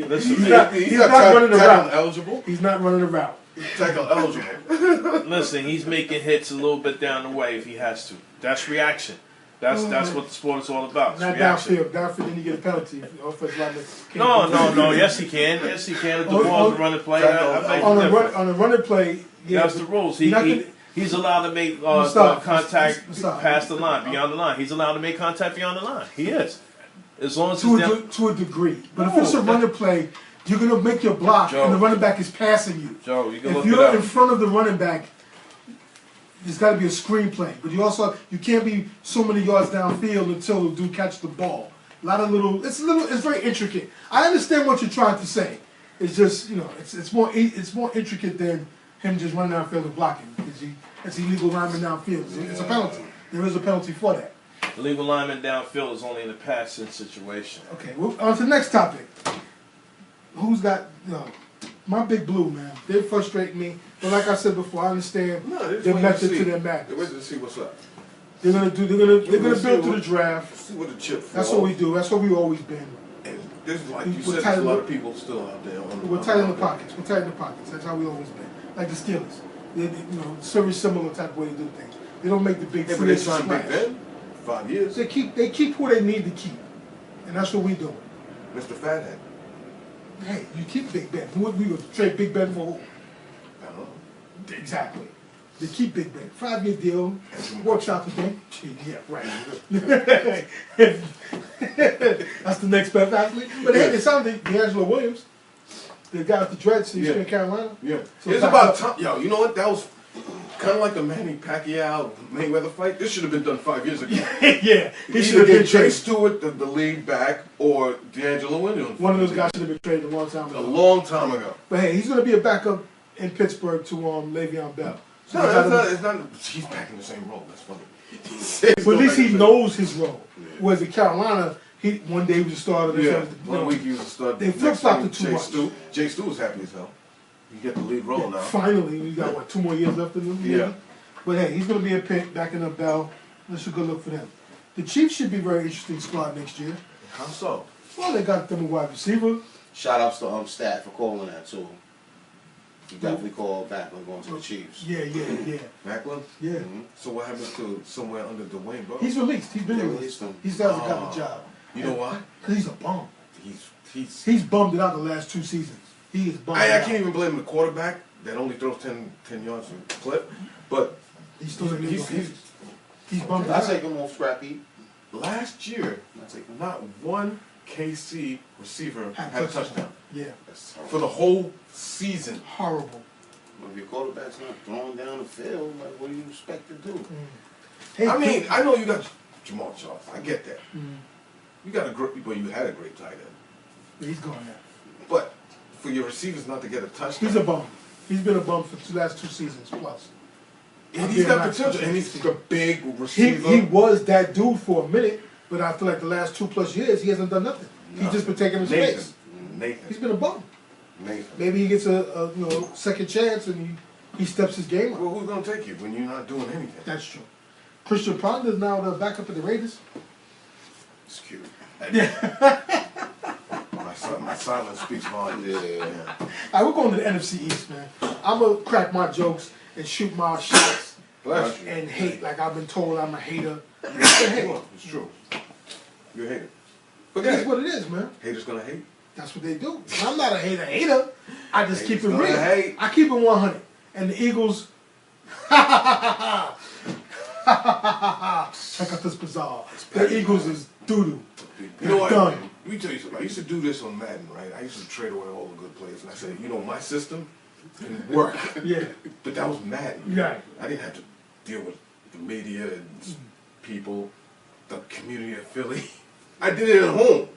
Listen, not, man, He's not running the tackle route. eligible. He's not running the route. Tackle eligible. listen, he's making hits a little bit down the way if he has to. That's reaction. That's what the sport is all about. It's Not reaction. downfield, then you get a penalty. If the offensive lineman can't No. Yes, he can. Yes, he can. If the ball's a running play, I beg on you a different. on a running play, yeah, That's the rules. He's allowed to make contact past the line, beyond the line. He's allowed to make contact beyond the line. He is. As long as it's to a degree. But if it's a running play, you're going to make your block, and the running back is passing you. Joe, you can if look it you're up. in front of the running back, there's got to be a screenplay. But you can't be so many yards downfield until the dude catch the ball. It's very intricate. I understand what you're trying to say. It's just, it's more intricate than him just running downfield and blocking. It's illegal lineman downfield. It's a penalty. There is a penalty for that. Illegal lineman downfield is only in a passing situation. Okay, well, on to the next topic. Who's got my big blue, man? They frustrate me, but like I said before, I understand the method to their madness. They're waiting to see what's up. They're gonna build to the draft. See what the chip. That's what we do. That's what we've always been. And there's like you We're said, tight there's a lot in of people still out there. We're tight in the pockets. We're tight in the pockets. That's how we always been. Like the Steelers. It's very similar type of way to do things. They don't make the big Yeah, but free they agent signed Big splash. Ben. 5 years. They keep who they need to keep, and that's what we do. Mr. Fathead. Hey, you keep Big Ben. Who would we would trade Big Ben for? Who? I don't know. Exactly. They keep Big Ben. 5-year deal. Works out the thing. Yeah, right. That's the next best athlete. But hey, it sounds like D'Angelo Williams, the guy with the dreads, he's in Carolina. Yeah. So It's about time. Yo, you know what? That was kind of like the Manny Pacquiao Mayweather fight. This should have been done 5 years ago. Yeah, he should Either have been get Jay traded. Stewart, the lead back, or D'Angelo Williams. One of those guys should have been traded a long time A ago. long time ago. But hey, he's going to be a backup in Pittsburgh to Le'Veon Bell. So No, they gotta- it's not. He's back in the same role. That's funny. But at least he knows his role. Whereas in Carolina, one day he was a starter. the Yeah. next day- One week he was a stud. They Next flip-flopped thing, it too Jay much. Stu. Jay Stu was happy as hell. You get the lead role now. Finally, we got 2 more years left in the league. Yeah. But hey, he's going to be a pick back in the Bell. That's a good look for them. The Chiefs should be a very interesting squad next year. How so? Well, they got them a wide receiver. Shout outs to Stat for calling that too. He definitely called back on going to the Chiefs. Yeah. Macklin? Yeah. So what happens to somewhere under Dwayne Bowe? He's released. He's been They released. released him. He still hasn't gotten a job. You know why? Because he's a bum. He's. He's bummed it out the last 2 seasons. He is bummed I it out. can't even blame the quarterback that only throws 10 yards a clip, but He's still in the he's bummed it I out. take him off scrap heap. last year I take him. not one KC receiver had a touchdown Yeah. That's for the whole season. Horrible. If your quarterback's not throwing down the field, like what do you expect to do? Hey, I mean, I know you got Jamal Charles. I get that. Mm. You got a great, but you had a great tight end. He's going now. But for your receivers not to get a touchdown, He's a bum. He's been a bum for the last 2 seasons plus. and he's got potential, and he's a big receiver. He was that dude for a minute, but I feel like the last 2+ years he hasn't done nothing. He's just been taking his space. He's Nathan. been a bum. Nathan. Maybe he gets a second chance and he steps his game up. Well, who's gonna take you when you're not doing anything? That's true. Christian Ponder is now the backup of the Raiders. It's cute. My silence speaks volumes. Yeah. All right, we're going to the NFC East, man. I'm going to crack my jokes and shoot my shots Bless you. and hate like I've been told I'm a hater. It's true. You're a hater. But That's what it is, man. haters gonna hate. That's what they do. I'm not a hater. I just keep it Haters real. gonna hate. I keep it 100. And the Eagles, check out this bizarre. The Eagles is doo-doo. You know what? Done. Let me tell you something. I used to do this on Madden, right? I used to trade away all the good players, and I said, my system can work. Yeah. But that was Madden. Right. I didn't have to deal with the media and people, the community of Philly. I did it at home.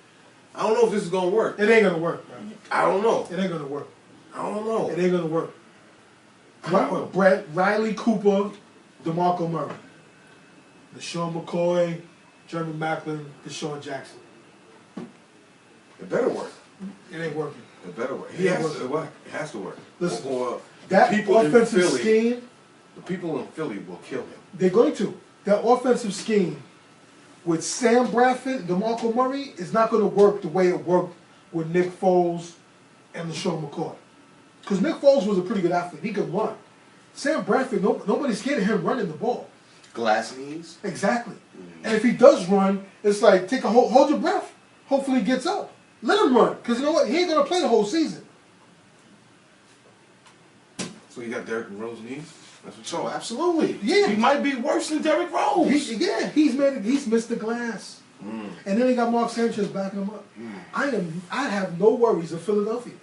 I don't know if this is gonna work. It ain't gonna work, man. I don't know. It ain't gonna work. I don't know. It ain't gonna work. Riley Cooper, DeMarco Murray, LaShawn McCoy, Jeremy Macklin, Deshaun Jackson. It better work. It ain't working. It better work. It ain't It has to work. Listen, Or that people in offensive Philly, scheme, the people in Philly will kill him. they're going to. That offensive scheme with Sam Bradford and DeMarco Murray is not going to work the way it worked with Nick Foles and LaShawn McCoy. Because Nick Foles was a pretty good athlete. He could run. Sam Bradford, nobody's scared of him running the ball. Glass knees. Exactly. And if he does run, it's like take a hold your breath. Hopefully he gets up. Let him run, because you know what? He ain't gonna play the whole season. So you got Derrick Rose knees? That's what So absolutely. Yeah. He might be worse than Derrick Rose. He's missed the glass. And then he got Mark Sanchez backing him up. I have no worries in Philadelphia.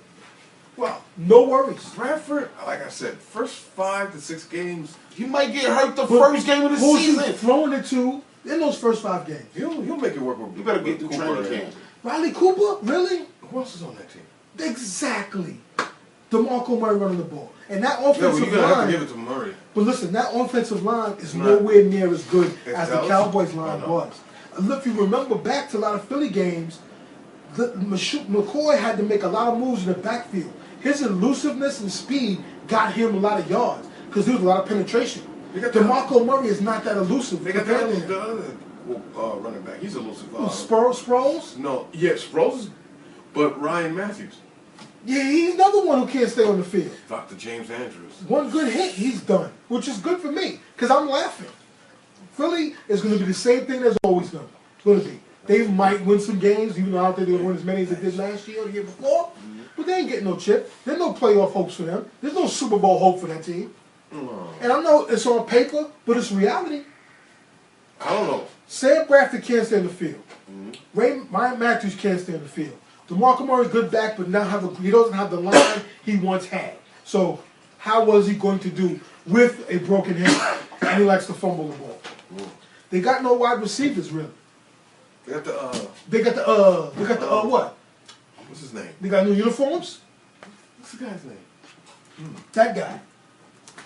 Well, No worries. Bradford, like I said, first 5 to 6 games, He might get hurt the first game of the Who's season. he throwing it to in those first 5 games? he'll make it work with You better get through Cooper training and- camp. Riley Cooper? Really? Who else is on that team? Exactly. DeMarco Murray running the ball. And that Yeah, well, offensive you're going to have to line, give it to Murray. but listen, that offensive line is Not- nowhere near as good It's as the Dallas? Cowboys line Oh, no. was. Look, if you remember back to a lot of Philly games, McCoy had to make a lot of moves in the backfield. His elusiveness and speed got him a lot of yards because there was a lot of penetration. They got DeMarco Murray is not that elusive. They got compared to the him. other running back. He's elusive. Sproles? No, yes, Sproles, but Ryan Matthews. Yeah, he's another one who can't stay on the field. Dr. James Andrews. One good hit, he's done, which is good for me because I'm laughing. Philly is going to be the same thing as always done. It's going to be. They might win some games, even though I don't think they're going to win as many as they did last year or the year before. But they ain't getting no chip. There's no playoff hopes for them. There's no Super Bowl hope for that team. And I know it's on paper, but it's reality. I don't know. Sam Bradford can't stay in the field. Ryan Matthews can't stay in the field. DeMarco Murray's good back, but now he doesn't have the line he once had. So how was he going to do with a broken hand? And he likes to fumble the ball. They got no wide receivers really. They got the, They got the what? what's his name? They got new uniforms? What's the guy's name? That guy.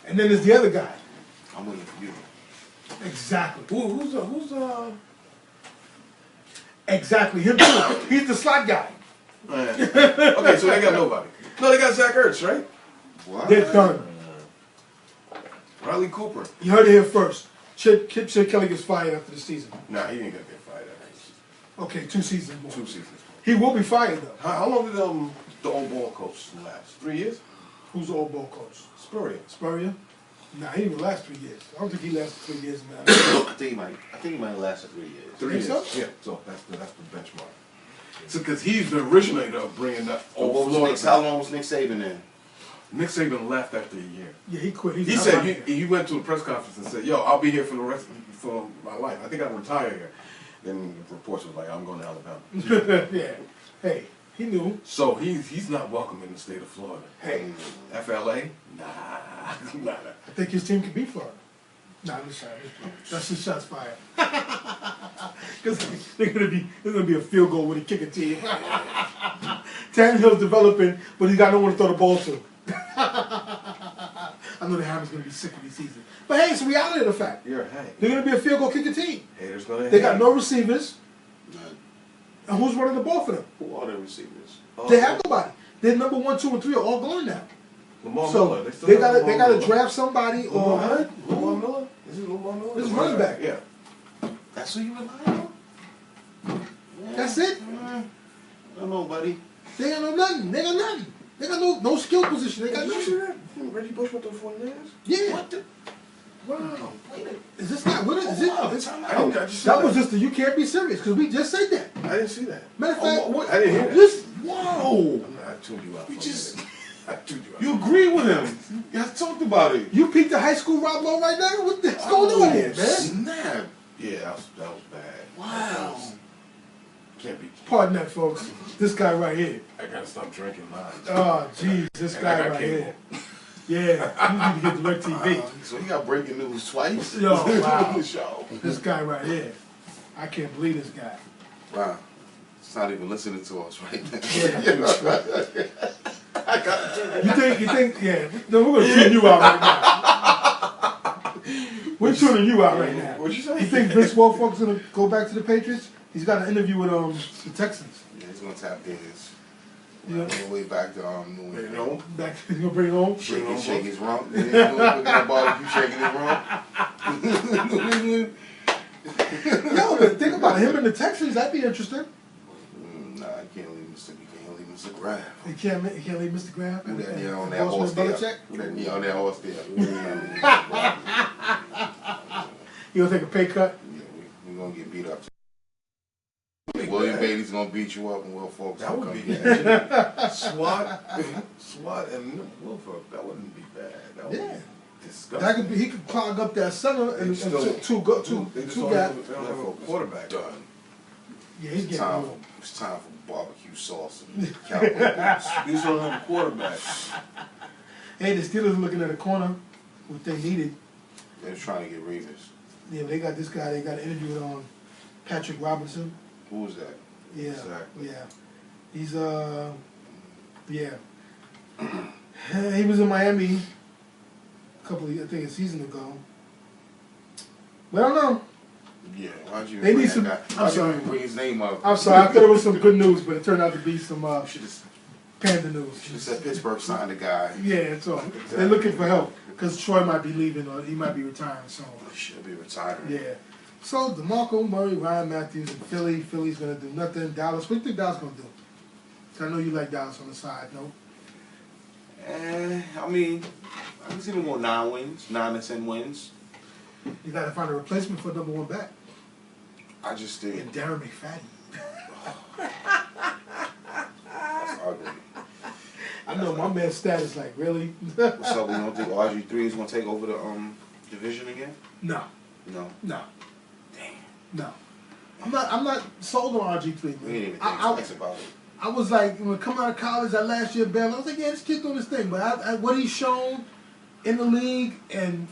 And then there's the other guy. I'm waiting for you. Exactly. Who's Exactly. Him too. He's the slot guy. okay, so they got nobody. No, they got Zach Ertz, right? What? They're done. Riley Cooper. You heard it here first. Chip Kelly gets fired after the season. Nah, he ain't gonna get fired after Okay, 2 seasons more. 2 seasons. He will be fired though. How long did the old ball coach last? 3 years? Who's the old ball coach? Spurrier. Spurrier? Nah, he didn't even last 3 years. I don't think he lasted 3 years, man. I think he might have lasted 3 years. 3 Think years. so? Yeah, so that's the benchmark. So, because he's the originator of bringing that What old was Florida. how long was Nick Saban in? Nick Saban left after a year. Yeah, he quit. He said he went to a press conference and said, "Yo, I'll be here for the rest for my life. I think I'll retire here." Then the reports was like, "I'm going to Alabama." Yeah. Hey, he knew. So he's not welcome in the state of Florida. Hey, FLA? Nah. I think his team could be Florida. Nah, I'm just sorry. That's his shots fired. Because there's gonna be a field goal when he kick a team. Tannehill's developing, but he's got no one to throw the ball to. I know the Hammer's gonna be sick of these season. But hey, it's the reality of the fact. You're a hang. They're gonna be a field goal kicking team. Haters gonna They got no receivers. None. And who's running the ball for them? Who are the receivers? They have nobody. Their number 1, 2, and 3 are all gone now. Lamar So Miller. Still they have gotta Lamar Miller. draft somebody or Lamar Miller? Is it Lamar Miller? This is running back. Yeah. That's who you rely on? that's it. I don't know, buddy. They got no nothing. They got nothing. They got no skill position. They got Did you see nothing. that? Reggie Bush went to the 49ers? Yeah. What the? Wow. Is this not what is it? Hold It's- on, I just that said was just the you can't be serious because we just said that. I didn't see that. Matter of fact, what? I didn't hear that. this Whoa! I tuned you out. You just- I tuned you out. You agree with him. You guys talked about it. you peaked the high school Rob Lowe right now. What the heck's going on here, man? Snap. Yeah, that was bad. Wow. Can't be. Pardon that, folks. This guy right here. I gotta stop drinking mine. Oh, jeez, this And I guy got right cable. here. Yeah, you need to get DirecTV. So he got breaking news twice? Yo, wow. on the show. This guy right here. I can't believe this guy. Wow. It's not even listening to us right now. You think, yeah. No, we're going to tune you out right now. We're tuning you out right now. What'd you say? You think Vince Wilfork's going to go back to the Patriots? He's got an interview with the Texans. Yeah, he's gonna tap his. Yeah. All the way back to New You England. know? Back, he's going to bring it home. Shake his rump. You know, barbecue shaking his rump. New England. Yo, but think about it. Him and the Texans, that'd be interesting. Nah, I can't leave Mr. Grab. He can't leave Mr. Graham. Who that knee on that Enforcement horse there? Belichick. Who that knee on that horse there? He gonna take a pay cut. Yeah, we gonna get beat up. Big William bad. Bailey's gonna beat you up, and Will Folks That will would come be get you. SWAT, and Wilford. That wouldn't be bad. That would Yeah. be disgusting. That could be. He could clog up that center and They still- two They just guys. don't have a quarterback. Done. Yeah, he's getting old. It's time for barbecue sauce and cowboy boots. You just don't have a quarterback. Hey, the Steelers looking at a corner, what they needed. They're trying to get Ravens. Yeah, they got this guy. They got an interview on Patrick Robinson. Who was that? Yeah, Exactly. yeah. He's yeah. He was in Miami a couple of, I think a season ago. But I don't know. Yeah, why'd you They bring need that some- guy? I'm Why'd you sorry. even bring his name up? I'm sorry, I thought it was some good news, but it turned out to be some Should have panda news. said Pittsburgh signed a guy. Yeah, it's all. They're looking for help because Troy might be leaving or he might be retiring. So He should be retiring. yeah. So DeMarco Murray, Ryan Matthews, and Philly. Philly's gonna do nothing. Dallas. What do you think Dallas gonna do? I know you like Dallas on the side, no? I mean, I can see them go 9 wins, 9 to 10 wins. You gotta find a replacement for number 1 back. I just And think Darren McFadden. that's ugly. I know my man's status like really. What's up? We don't think RG3 is gonna take over the division again? No, No. no, Damn. no. I'm not sold on RG3. We didn't Man. even think I twice about it. I was like, when coming out of college that last year, Bell, I was like, yeah, this kid doing this thing. But what he's shown in the league and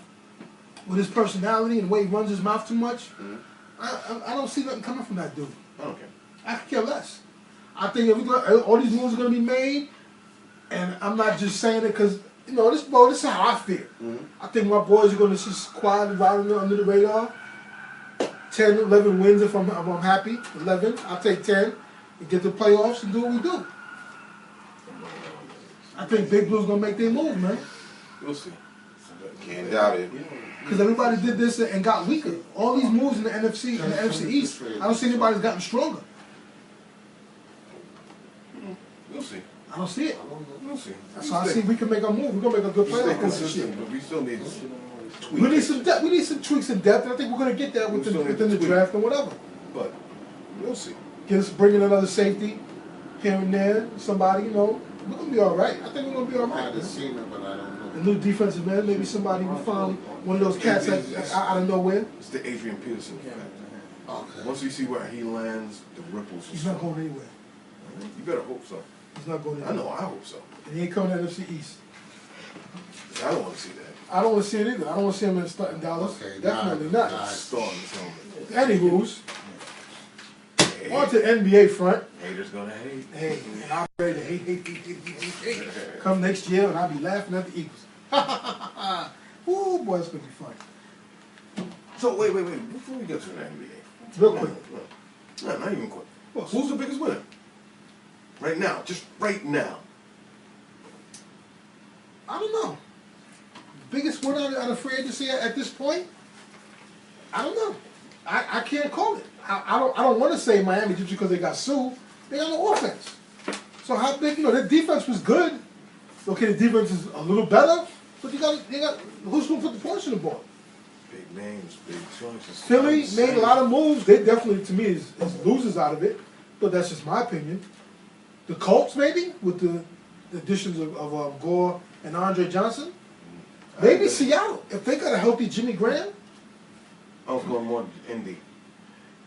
with his personality and the way he runs his mouth too much, I don't see nothing coming from that dude. I don't care. I could care less. I think if all these moves are going to be made, and I'm not just saying it because, this is how I feel. I think my boys are going to just quietly ride under the radar. 10, 11 wins if I'm happy. 11, I'll take 10 and get the playoffs and do what we do. I think Big Blue's going to make their move, man. We'll see. Can't doubt it. Because everybody did this and got weaker. All these moves in the NFC and the NFC East, I don't see anybody's gotten stronger. We'll see. I don't see it. We'll see. So I see we can make our move. We're going to make a good Stay playoff. consistent, but we still need to tweak. We need some depth. We need some tweaks in depth, and I think we're going to get that within the draft and whatever. But we'll see. Bring in another safety here and there. Somebody, we're going to be all right. I think we're going to be all I right. haven't seen it, but I don't know. A new defensive man, maybe somebody will find one of those cats out of nowhere. It's the Adrian Peterson effect. Okay. Once you see where he lands, the ripples. He's not going anywhere. You better hope so. He's not going I anywhere. know. I hope so. And he ain't coming to NFC East. I don't want to see that. I don't want to see it either. I don't want to see him in Dallas. Okay, Definitely nah, not. nah. Starting this helmet. Anywho's, on to the NBA front. Haters gonna hate. Hey, and I'm ready to hate. Come next year and I'll be laughing at the Eagles. Ooh, boy, it's going to be fun. So wait. Before we get to the NBA, Real quick. No, not even quick. What? Who's the biggest winner? Right now, just right now. I don't know. Biggest winner out of free agency at this point? I don't know. I can't call it. I don't want to say Miami just because they got sued. They got no offense. So how big? Their defense was good. Okay, the defense is a little better, but you got who's going to put the points on the board? Big names, big choices. Philly made a lot of moves. They definitely, to me, is losers out of it. But that's just my opinion. The Colts, maybe, with the additions of Gore and Andre Johnson. Maybe Seattle, if they got a healthy Jimmy Graham. I was going more Indy.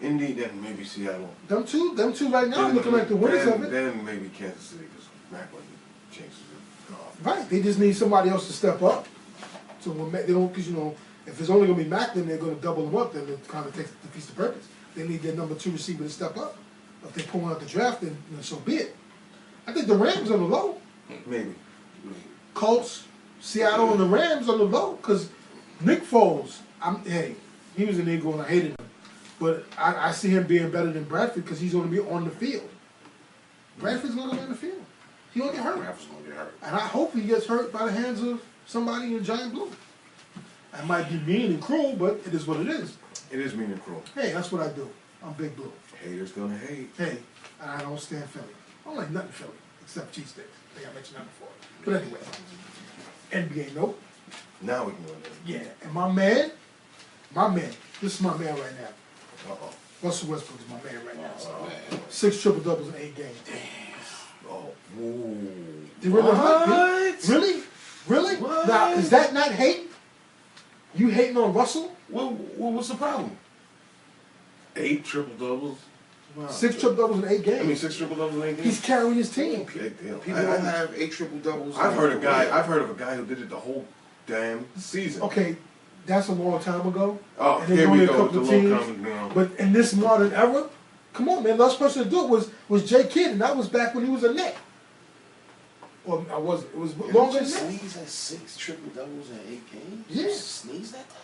Indy, then maybe Seattle. Them two right now looking like the winners of it. Then maybe Kansas City, because Mac wasn't chances it off. Right, they just need somebody else to step up. So when they don't, because if it's only going to be Mac, then they're going to double them up. Then it kind of defeats the purpose. They need their number 2 receiver to step up. If they pull out the draft, then so be it. I think the Rams on the low. Maybe. Colts, Seattle, and the Rams on the low. Because Nick Foles, he was an Eagle and I hated him. But I see him being better than Bradford because he's going to be on the field. Bradford's going to be on the field. He's going to get hurt. Bradford's gonna get hurt. And I hope he gets hurt by the hands of somebody in giant blue. That might be mean and cruel, but it is what it is. It is mean and cruel. Hey, that's what I do. I'm big blue. Haters gonna hate. Hey, and I don't stand Philly. I don't like nothing Philly except cheesesteaks. I think I mentioned that before. But anyway, NBA, nope. Now we can go there. Yeah, and my man, This is my man right now. Uh-oh. Russell Westbrook is my man right now. Oh, man. 6 triple-doubles in 8 games. Oh, whoa. You really? What? Really? Really? What? Now, is that not hating? You hating on Russell? What's the problem? 8 triple-doubles? Wow. 6 triple-doubles in 8 games. I mean, 6 triple-doubles in 8 games? He's carrying his team. Big deal. People don't have 8 triple doubles. I've heard of a guy who did it the whole damn season. Okay, that's a long time ago. Oh, and there's here only we a go with couple the of low teams. comment. But in this modern era, come on, man. The last person to do it was Jay Kidd, and that was back when he was a Net. Well, I wasn't. It was longer than that. Sneeze at 6 triple doubles in 8 games. Yeah. Sneeze at that.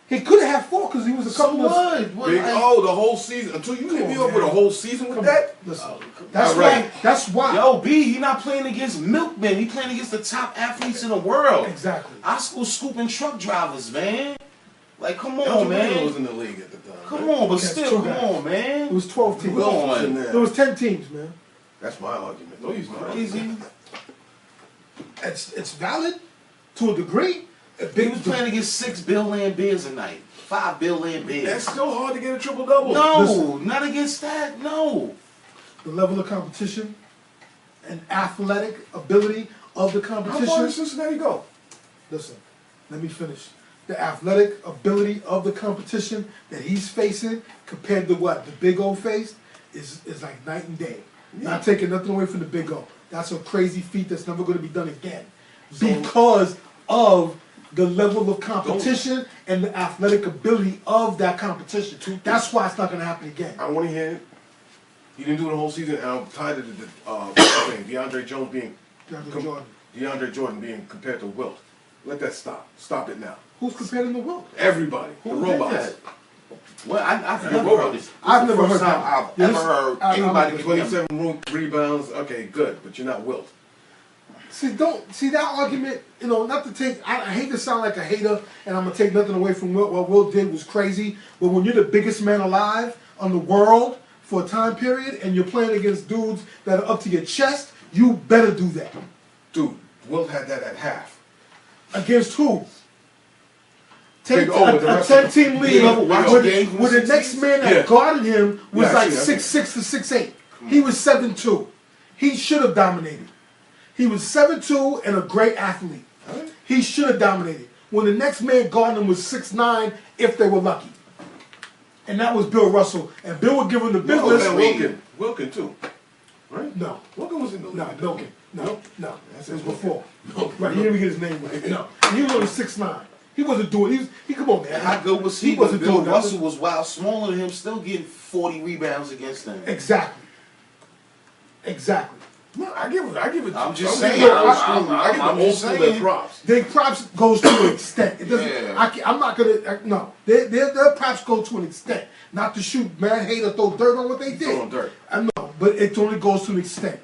He could have had 4 because he was a couple of. What? Big O, the whole season. Until you hit me up with a whole season with that? Listen, Oh, that's right. why. That's why. Yo, B, he not playing against milkmen. He playing against the top athletes in the world. Exactly. Our school scooping truck drivers, man. Like, come on, Elton man. was in the league at the time. Come on, but Okay, still, two come guys. on, man. It was 12 teams. Come on. in there. There was 10 teams, man. That's my argument. Don't use my Crazy. argument. It's valid to a degree. He was playing against 6 Bill Land Bears a night. 5 Bill Land Bears. That's still hard to get a triple-double. No, Listen. not against that. No. The level of competition and athletic ability of the How far competition. does Cincinnati go? Listen, let me finish. The athletic ability of the competition that he's facing compared to what the Big O faced is like night and day. Not taking nothing away from the Big O. That's a crazy feat that's never going to be done again. Because of the level of competition and the athletic ability of that competition. That's why it's not going to happen again. I want to hear it. He didn't do the whole season, and I'm tired of the what's his name? DeAndre Jones being DeAndre Jordan being compared to Wilt. Let that stop. Stop it now. Who's comparing the Wilt? Everybody. The Who did robots. that? Well, I've The never robots. heard this. I've This is never the heard first time that. I've Yeah, ever this- heard I'm- anybody compare him. 27 rebounds. Okay, good, but you're not Wilt. See, don't see that argument. You know, not to take. I hate to sound like a hater, and I'm gonna take nothing away from Wilt. What Wilt did was crazy. But when you're the biggest man alive on the world for a time period, and you're playing against dudes that are up to your chest, you better do that. Dude, Wilt had that at half. Against who? Big O with the A rest of 10-team them. league Big O with where the game where the was next 6'6"? man that Yeah. guarded him was Yeah, I like see that. 6'6" to 6'8". He was 7'2". He should have dominated. He was 7'2" and a great athlete. He should have dominated. When the next man guarding him was 6'9", if they were lucky. And that was Bill Russell. And Bill would give him the No, business. and Wilkin too. Right? No. Wilkin was in the league. No, at that Milken. time. No. That's It was it. before. Milken. Right, he didn't even get his name right. No. He was only 6'9". He wasn't doing. He come on, man. How good was he? He wasn't Bill doing Russell nothing. was wild, smaller than him, still getting 40 rebounds against them. Exactly. Exactly. No, I give it. I'm just I'm saying. giving I'm the old just school saying. their props. Their props goes to an extent. It doesn't. Yeah. I'm not gonna. No. Their props go to an extent. Not to shoot man, hate or throw dirt on what they did. Throwing dirt. I know, but it only goes to an extent.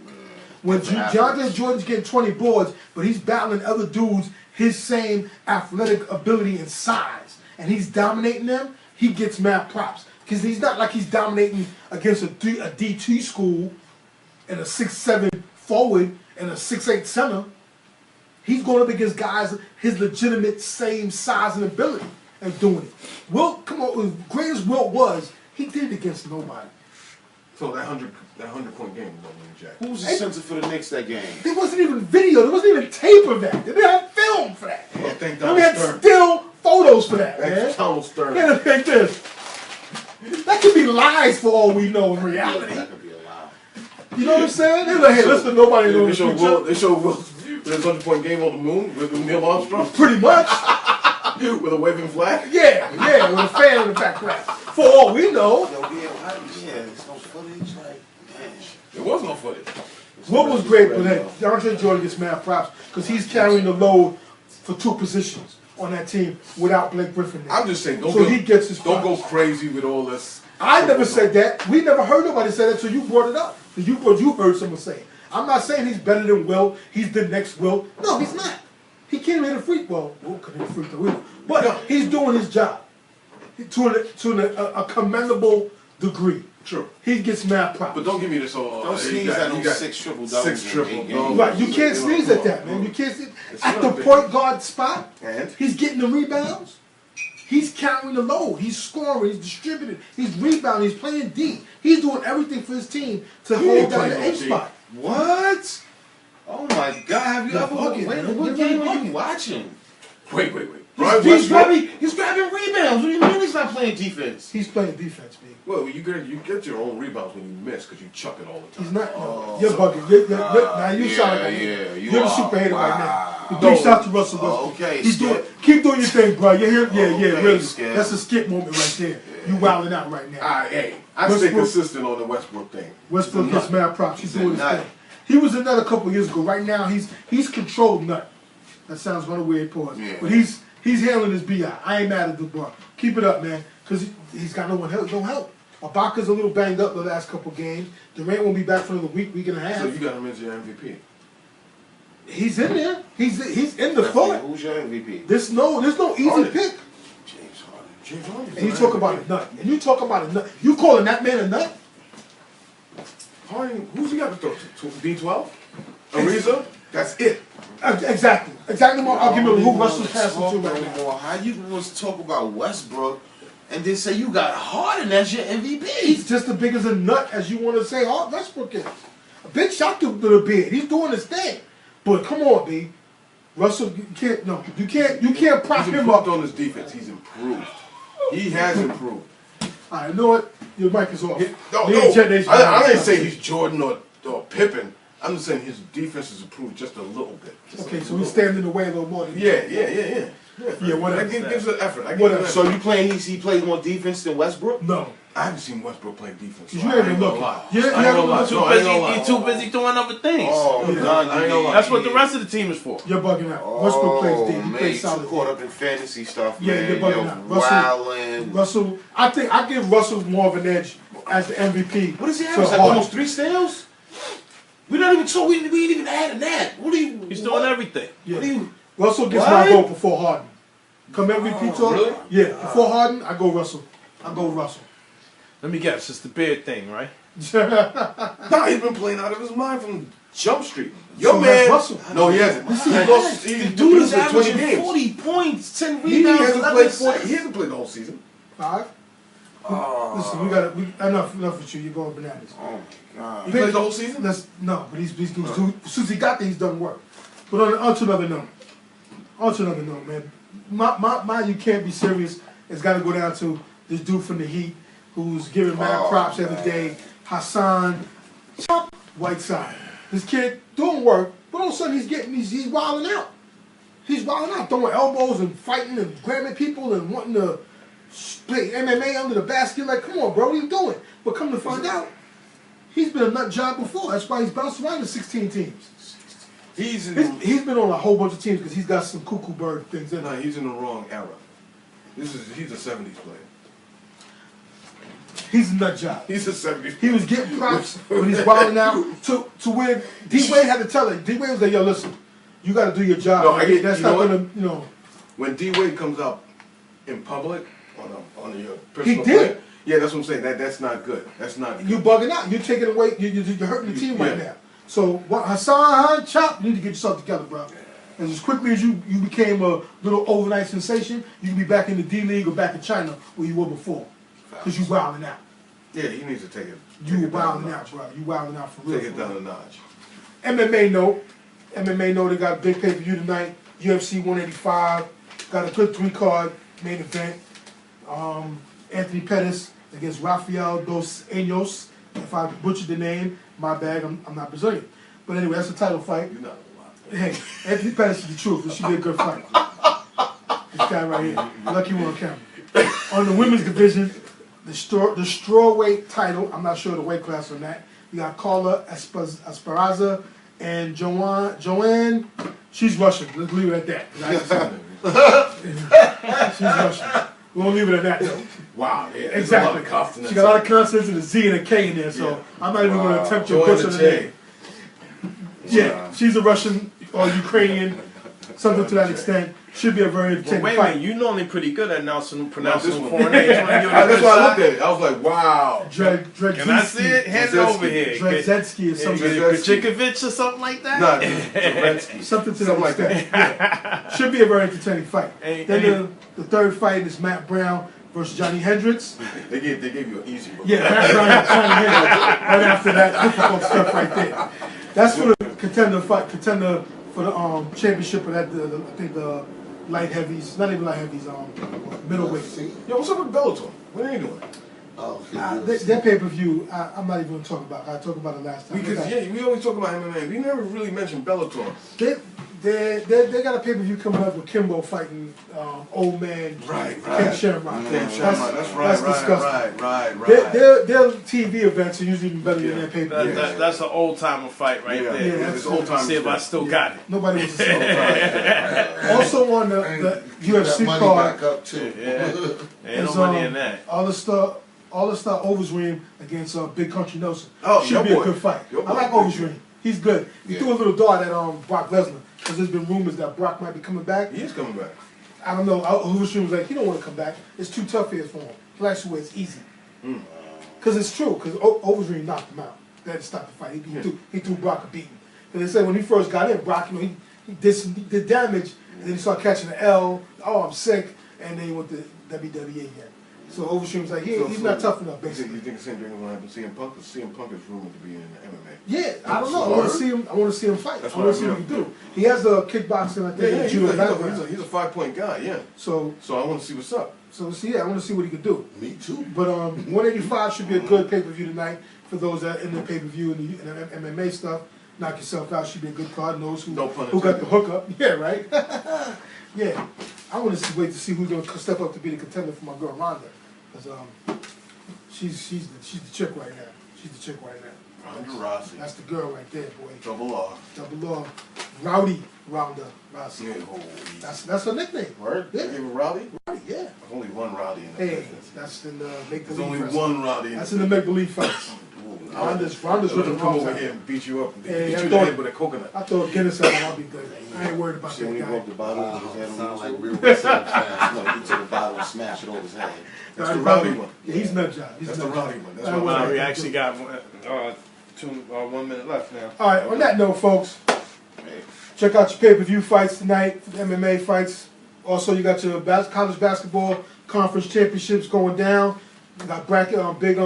When DeAndre Jordan's getting 20 boards, but he's battling other dudes his same athletic ability and size, and he's dominating them, he gets mad props. Because he's not like he's dominating against a D2 school and a 6'7" forward and a 6'8" center. He's going up against guys his legitimate same size and ability and doing it. Wilt, come on, as great as Wilt was, he did it against nobody. So that 100-point game was over in Jack. Who was the center for the Knicks that game? There wasn't even video. There wasn't even tape of that. They didn't have film for that. Well, thank We Donald had Stern. still photos for that, man. Thanks Donald Stern. Yeah, like this. That could be lies for all we know in reality. That could be allowed. You know what I'm saying? They're like, hey, listen, nobody They knows show the future. Will. They show Will with his 100-point game on the moon with Neil Armstrong Pretty much. with a waving flag. Yeah, with a fan in the background. For all we know, Yo, there's no footage. Like, man. There was no footage. what was great, but hey, DeAndre Jordan gets mad props because he's carrying the load for 2 positions on that team without Blake Griffin there. I'm just saying, So he gets his don't go props. crazy with all this. I never said that. We never heard nobody say that until you brought it up. You heard someone say it. I'm not saying he's better than Wilt. He's the next Wilt. No, he's not. He can't hit a free. Well, Wilt can hit a free throw, but he's doing his job to a commendable degree. True. He gets mad props. But don't give me this all. Don't sneeze at no 6 triple doubles. 6 triple in 8 doubles. games. Right, you can't sneeze at that, man. You can't sneeze It's at the not big. point guard spot. And He's getting the rebounds. He's carrying the load. He's scoring. He's distributing. He's rebounding. He's playing D. He's doing everything for his team to hold down the A spot. What? Oh my God! Have you You're ever? bugging, Wait, man. what You're game really are you bugging. watching? Wait. He's grabbing rebounds. What do you mean he's not playing defense? He's playing defense, man. Well, you get your own rebounds when you miss because you chuck it all the time. He's not. You're bugging. Now you sound like you're the super hater right now. The big shot to Russell Westbrook. Okay, He's doing. Keep doing your thing, bro. You're here. Yeah, really. Skip. That's a skip moment right there. You wilding out right now. Hey, I stay consistent on the Westbrook thing. Westbrook gets mad props. He's doing his nut. thing. He was a nut a couple years ago. Right now, he's controlled nut. That sounds kind of weird, pause. Yeah. But he's handling his BI. I ain't mad at the bar. Keep it up, man, because he's got no help. Ibaka's a little banged up the last couple games. Durant won't be back for another week and a half. So you got him as your MVP. He's in there. He's in the thought. Who's your MVP? There's no easy Harden. pick. James Harden. And you talk about a nut. And you talk about a nut. You calling that man a nut? Harden, who's he got to throw to? D12? Ariza? That's it. Exactly. I'll give you who Russell's passing to right now. How you gonna talk about Westbrook and then say you got Harden as your MVP? He's just as big as a nut as you want to say Westbrook is. A big shot to the beard. He's doing his thing. But come on, B. Russell, you can't prop He's him up. improved on his defense. He's improved. He has improved. I know what. Your mic is off. No, Me and Jet Nation- I didn't say he's Jordan or Pippen. I'm just saying his defense has improved just a little bit. Okay, so he's standing in the way a little more than Yeah. Yeah, whatever. That gives it effort. I give Whatever. it So effort. you playing he plays more defense than Westbrook? No. I haven't seen Westbrook play defense. So You I ain't ain't even gonna looking. lie. You I ain't haven't gonna lie. looked. No, I ain't gonna lie. You're too busy doing other things. Oh, Yeah. God, I ain't gonna lie. That's what the rest of the team is for. You're bugging out. Westbrook plays D. He man, plays you too solid. caught up in fantasy stuff, Yeah, man. you're bugging out. Wildin'. Russell, I think I give Russell more of an edge as the MVP. What is he to having? Like Harden. almost 3 steals? We're not even talking. We ain't even adding that. What are you? He's doing everything. Yeah. What are you? Russell gets What? my vote before Harden. Come MVP talk. really? Yeah, before Harden, I go Russell. Let me guess, it's the beard thing, right? Nah, he's been playing out of his mind from Jump Street. So Yo, man. has Russell. No, he hasn't. He lost. He Dude is played 20 averaging games. 40 points, 10 He rebounds, hasn't 11 played 40. assists. He hasn't played the whole season. 5. Listen, enough with you. You're going bananas. Oh my God. He played the whole season. No, but he's since he got there, he's done work. But on to another note, man. My you can't be serious. It's got to go down to this dude from the Heat who's giving mad props every day. Hassan Whiteside. This kid doing work, but all of a sudden he's wilding out. He's wilding out, throwing elbows and fighting and grabbing people and wanting to play MMA under the basket. Like, come on, bro, what are you doing? But come to find out, he's been a nut job before. That's why he's bounced around in 16 teams. He's He's been on a whole bunch of teams because he's got some cuckoo bird things in No, him. he's in the wrong era. He's a 70s player. He's a nut job. He's a 70s. He was getting props when he's wilding out to where D-Wade had to tell him. D-Wade was like, yo, listen, you got to do your job. No, I get- That's you not know what? going to, you know. When D-Wade comes out in public on your personal He did. play, yeah, that's what I'm saying. That's not good. That's not good. You bugging out. You're taking away. You're hurting the team right Yeah. now. So what Hassan Chop, you need to get yourself together, bro. And as quickly as you became a little overnight sensation, you can be back in the D League or back in China where you were before. Because you wilding out. Yeah, he needs to take it. You take it down a wilding out, notch. bro. You wilding out for real. Take it for real. down a notch. MMA note they got a big pay-per-view tonight. UFC 185. Got a good 3-card main event. Anthony Pettis against Rafael dos Anjos. If I butchered the name, my bad. I'm not Brazilian. But anyway, that's the title fight. You're not a lot. Hey, Anthony Pettis is the truth. It should be a good fight. This guy right here. Lucky we're on camera. On the women's division, the strawweight title, I'm not sure the weight class on that. You got Carla Esparza and Joanne. She's Russian. Let's leave it at that. She's Russian. We'll leave it at that, though. Wow, yeah. there's Exactly. A lot of confidence. She got a lot of consonants and a Z and a K in there, so Yeah. I'm not even going to attempt to Join butcher the the J. name. Yeah, she's a Russian or Ukrainian something to that extent. Should be a very Well, entertaining wait a fight. minute, you normally pretty good at pronouncing this one. foreign names. That's why I looked at it. I was like, wow. Can I see it? Hand it over here. Drzedzewski or something. Kaczykowicz or something like that? Nah, Zelensky. Something to Something that like extent. Yeah. Should be a very entertaining fight. Then the third fight is Matt Brown versus Johnny Hendricks. They gave you an easy one. Yeah, Matt Brown and Johnny Hendricks. Right after that, difficult stuff right there. That's for the contender for the championship of that. I think the light heavies, not even light heavies, middleweight. Yo, what's up with Bellator? What are they doing? Oh, Their pay-per-view, I'm not even going to talk about. I talked about it last time. Because we always talk about MMA. We never really mentioned Bellator. They got a pay-per-view coming up with Kimbo fighting old man Ken Shamrock. That's right. Their TV events are usually even better than their pay-per-view. That's an old timer fight right there. Yeah, it's old time. See if I still got it. Nobody wants to see it. Also on the UFC money card, back up too. Ain't no money in that. All the Star Oversream against Big Country Nelson. Oh, should be a good fight. Your I like boy. Oversream. He's good. He threw a little dart at Brock Lesnar because there's been rumors that Brock might be coming back. He is coming back. I don't know. Oversream was like, he don't want to come back. It's too tough here for him. He likes the way it's easy. Because it's true. Because Oversream knocked him out. They had to stop the fight. He threw Brock a beating. Because they said when he first got in, Brock, he did damage, and then he started catching the L. Oh, I'm sick, and then he went to WWE again. So Overstream's like, he's not tough enough, basically. You think the same thing is going to happen to CM Punk? Because CM Punk is rumored to be in MMA. Yeah, I don't know. I want to see him fight. That's I want to see what he can do. He has the kickboxing, I think, and judo background. He's a 5-point guy, yeah. So I want to see what's up. I want to see what he can do. Me too. But 185 should be a good pay-per-view tonight for those that in the pay-per-view and the MMA stuff. Knock yourself out should be a good card. Knows who got the hookup. Yeah, right? Yeah. I want to wait to see who's going to step up to be the contender for my girl Ronda. Because she's the chick right now. She's the chick right now. Ronda Rousey. That's the girl right there, boy. Double R. Double R. Rowdy Ronda Rousey. Yeah, That's her nickname. Word? Yeah. They gave her Rowdy? Rowdy, yeah. There's only one Rowdy in the Hey, business. that's in the make-believe. There's only wrestling. one Rowdy. That's in the make-believe fights. Ronda's I'm ripping gonna come over off. here and beat you up. Hey, Beat I you in thought- the head with a coconut. I thought Guinness had him, I'll be good. I ain't worried about See, when that he guy. broke the bottle with his head on Sound the like real wrestling fans. No, he took a bottle and smashed it over his head. That's the Rowdy one. Yeah, he's nut job. That's the Rowdy one. That's I what ain't worried Wow, about we that actually dude. got 1 minute left now. All right, on that note, folks, check out your pay-per-view fights tonight, MMA fights. Also, you got your college basketball conference championships going down. You got bracket big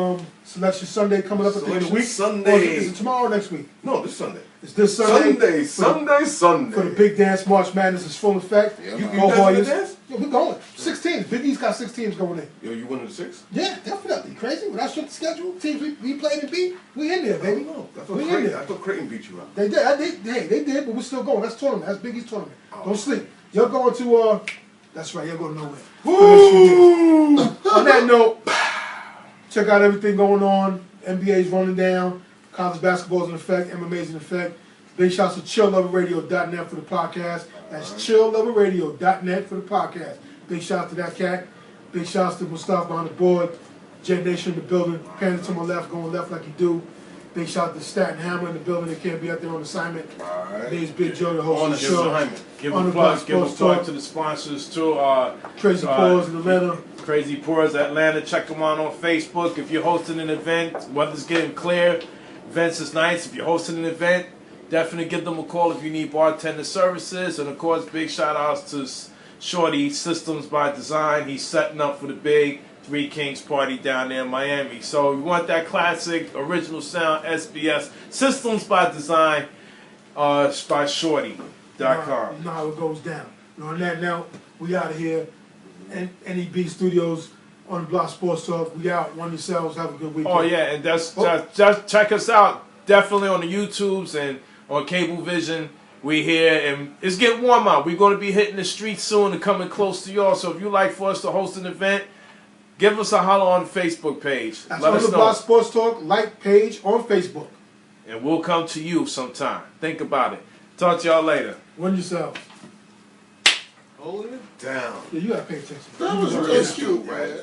selection Sunday coming up at the end of the week. Sunday. Or is it tomorrow or next week? No, this Sunday. It's this Sunday. Sunday. For the big dance, March Madness is full effect. Yeah, You man. Go guys in the Warriors. dance? Yeah, we're going. 6 teams. Big East got 6 teams going in. Yo, you one of the 6? Yeah, definitely. Crazy. When I shut the schedule, teams we played and beat, we in there, I baby. don't know. I We in there. thought Creighton beat you out. They did. They did, but we're still going. That's tournament. That's Big East tournament. Oh. Don't sleep. You're going to that's right, you're going nowhere. On that note, check out everything going on. NBA's running down. College basketball's in effect. MMA's in effect. Big shouts to chillloverradio.net for the podcast. That's chillloverradio.net for the podcast. Big shout to that cat. Big shouts to Mustafa on the board. Jet Nation in the building. Panning to my left, going left like you do. Big shout to Staten Hammer in the building. They can't be out there on assignment. Today's Big Joe, the host On of the the show. assignment. Give On a the plug, Block give a Sports plug Talk. to the sponsors too. Crazy Paws in Atlanta. Crazy Pours Atlanta. Check them out on Facebook. If you're hosting an event, weather's getting clear. Events is nice. If you're hosting an event, definitely give them a call if you need bartender services. And of course, big shout outs to Shorty Systems by Design. He's setting up for the big Three Kings party down there in Miami. So you want that classic original sound, SBS Systems by Design by Shorty.com. You know how it goes down. And on that note, we out of here. N.E.B Studios on the Block Sports Talk. We out. Run yourselves. Have a good weekend. Oh yeah, and just check us out. Definitely on the YouTubes and on Cablevision. We here, and it's getting warm out. We're going to be hitting the streets soon and coming close to y'all. So if you like for us to host an event, give us a holler on the Facebook page. That's Let on us the know, Block Sports Talk like page on Facebook. and we'll come to you sometime. Think about it. Talk to y'all later. Run yourselves. Holding it down. Yeah, you gotta pay attention. That was real cute, man.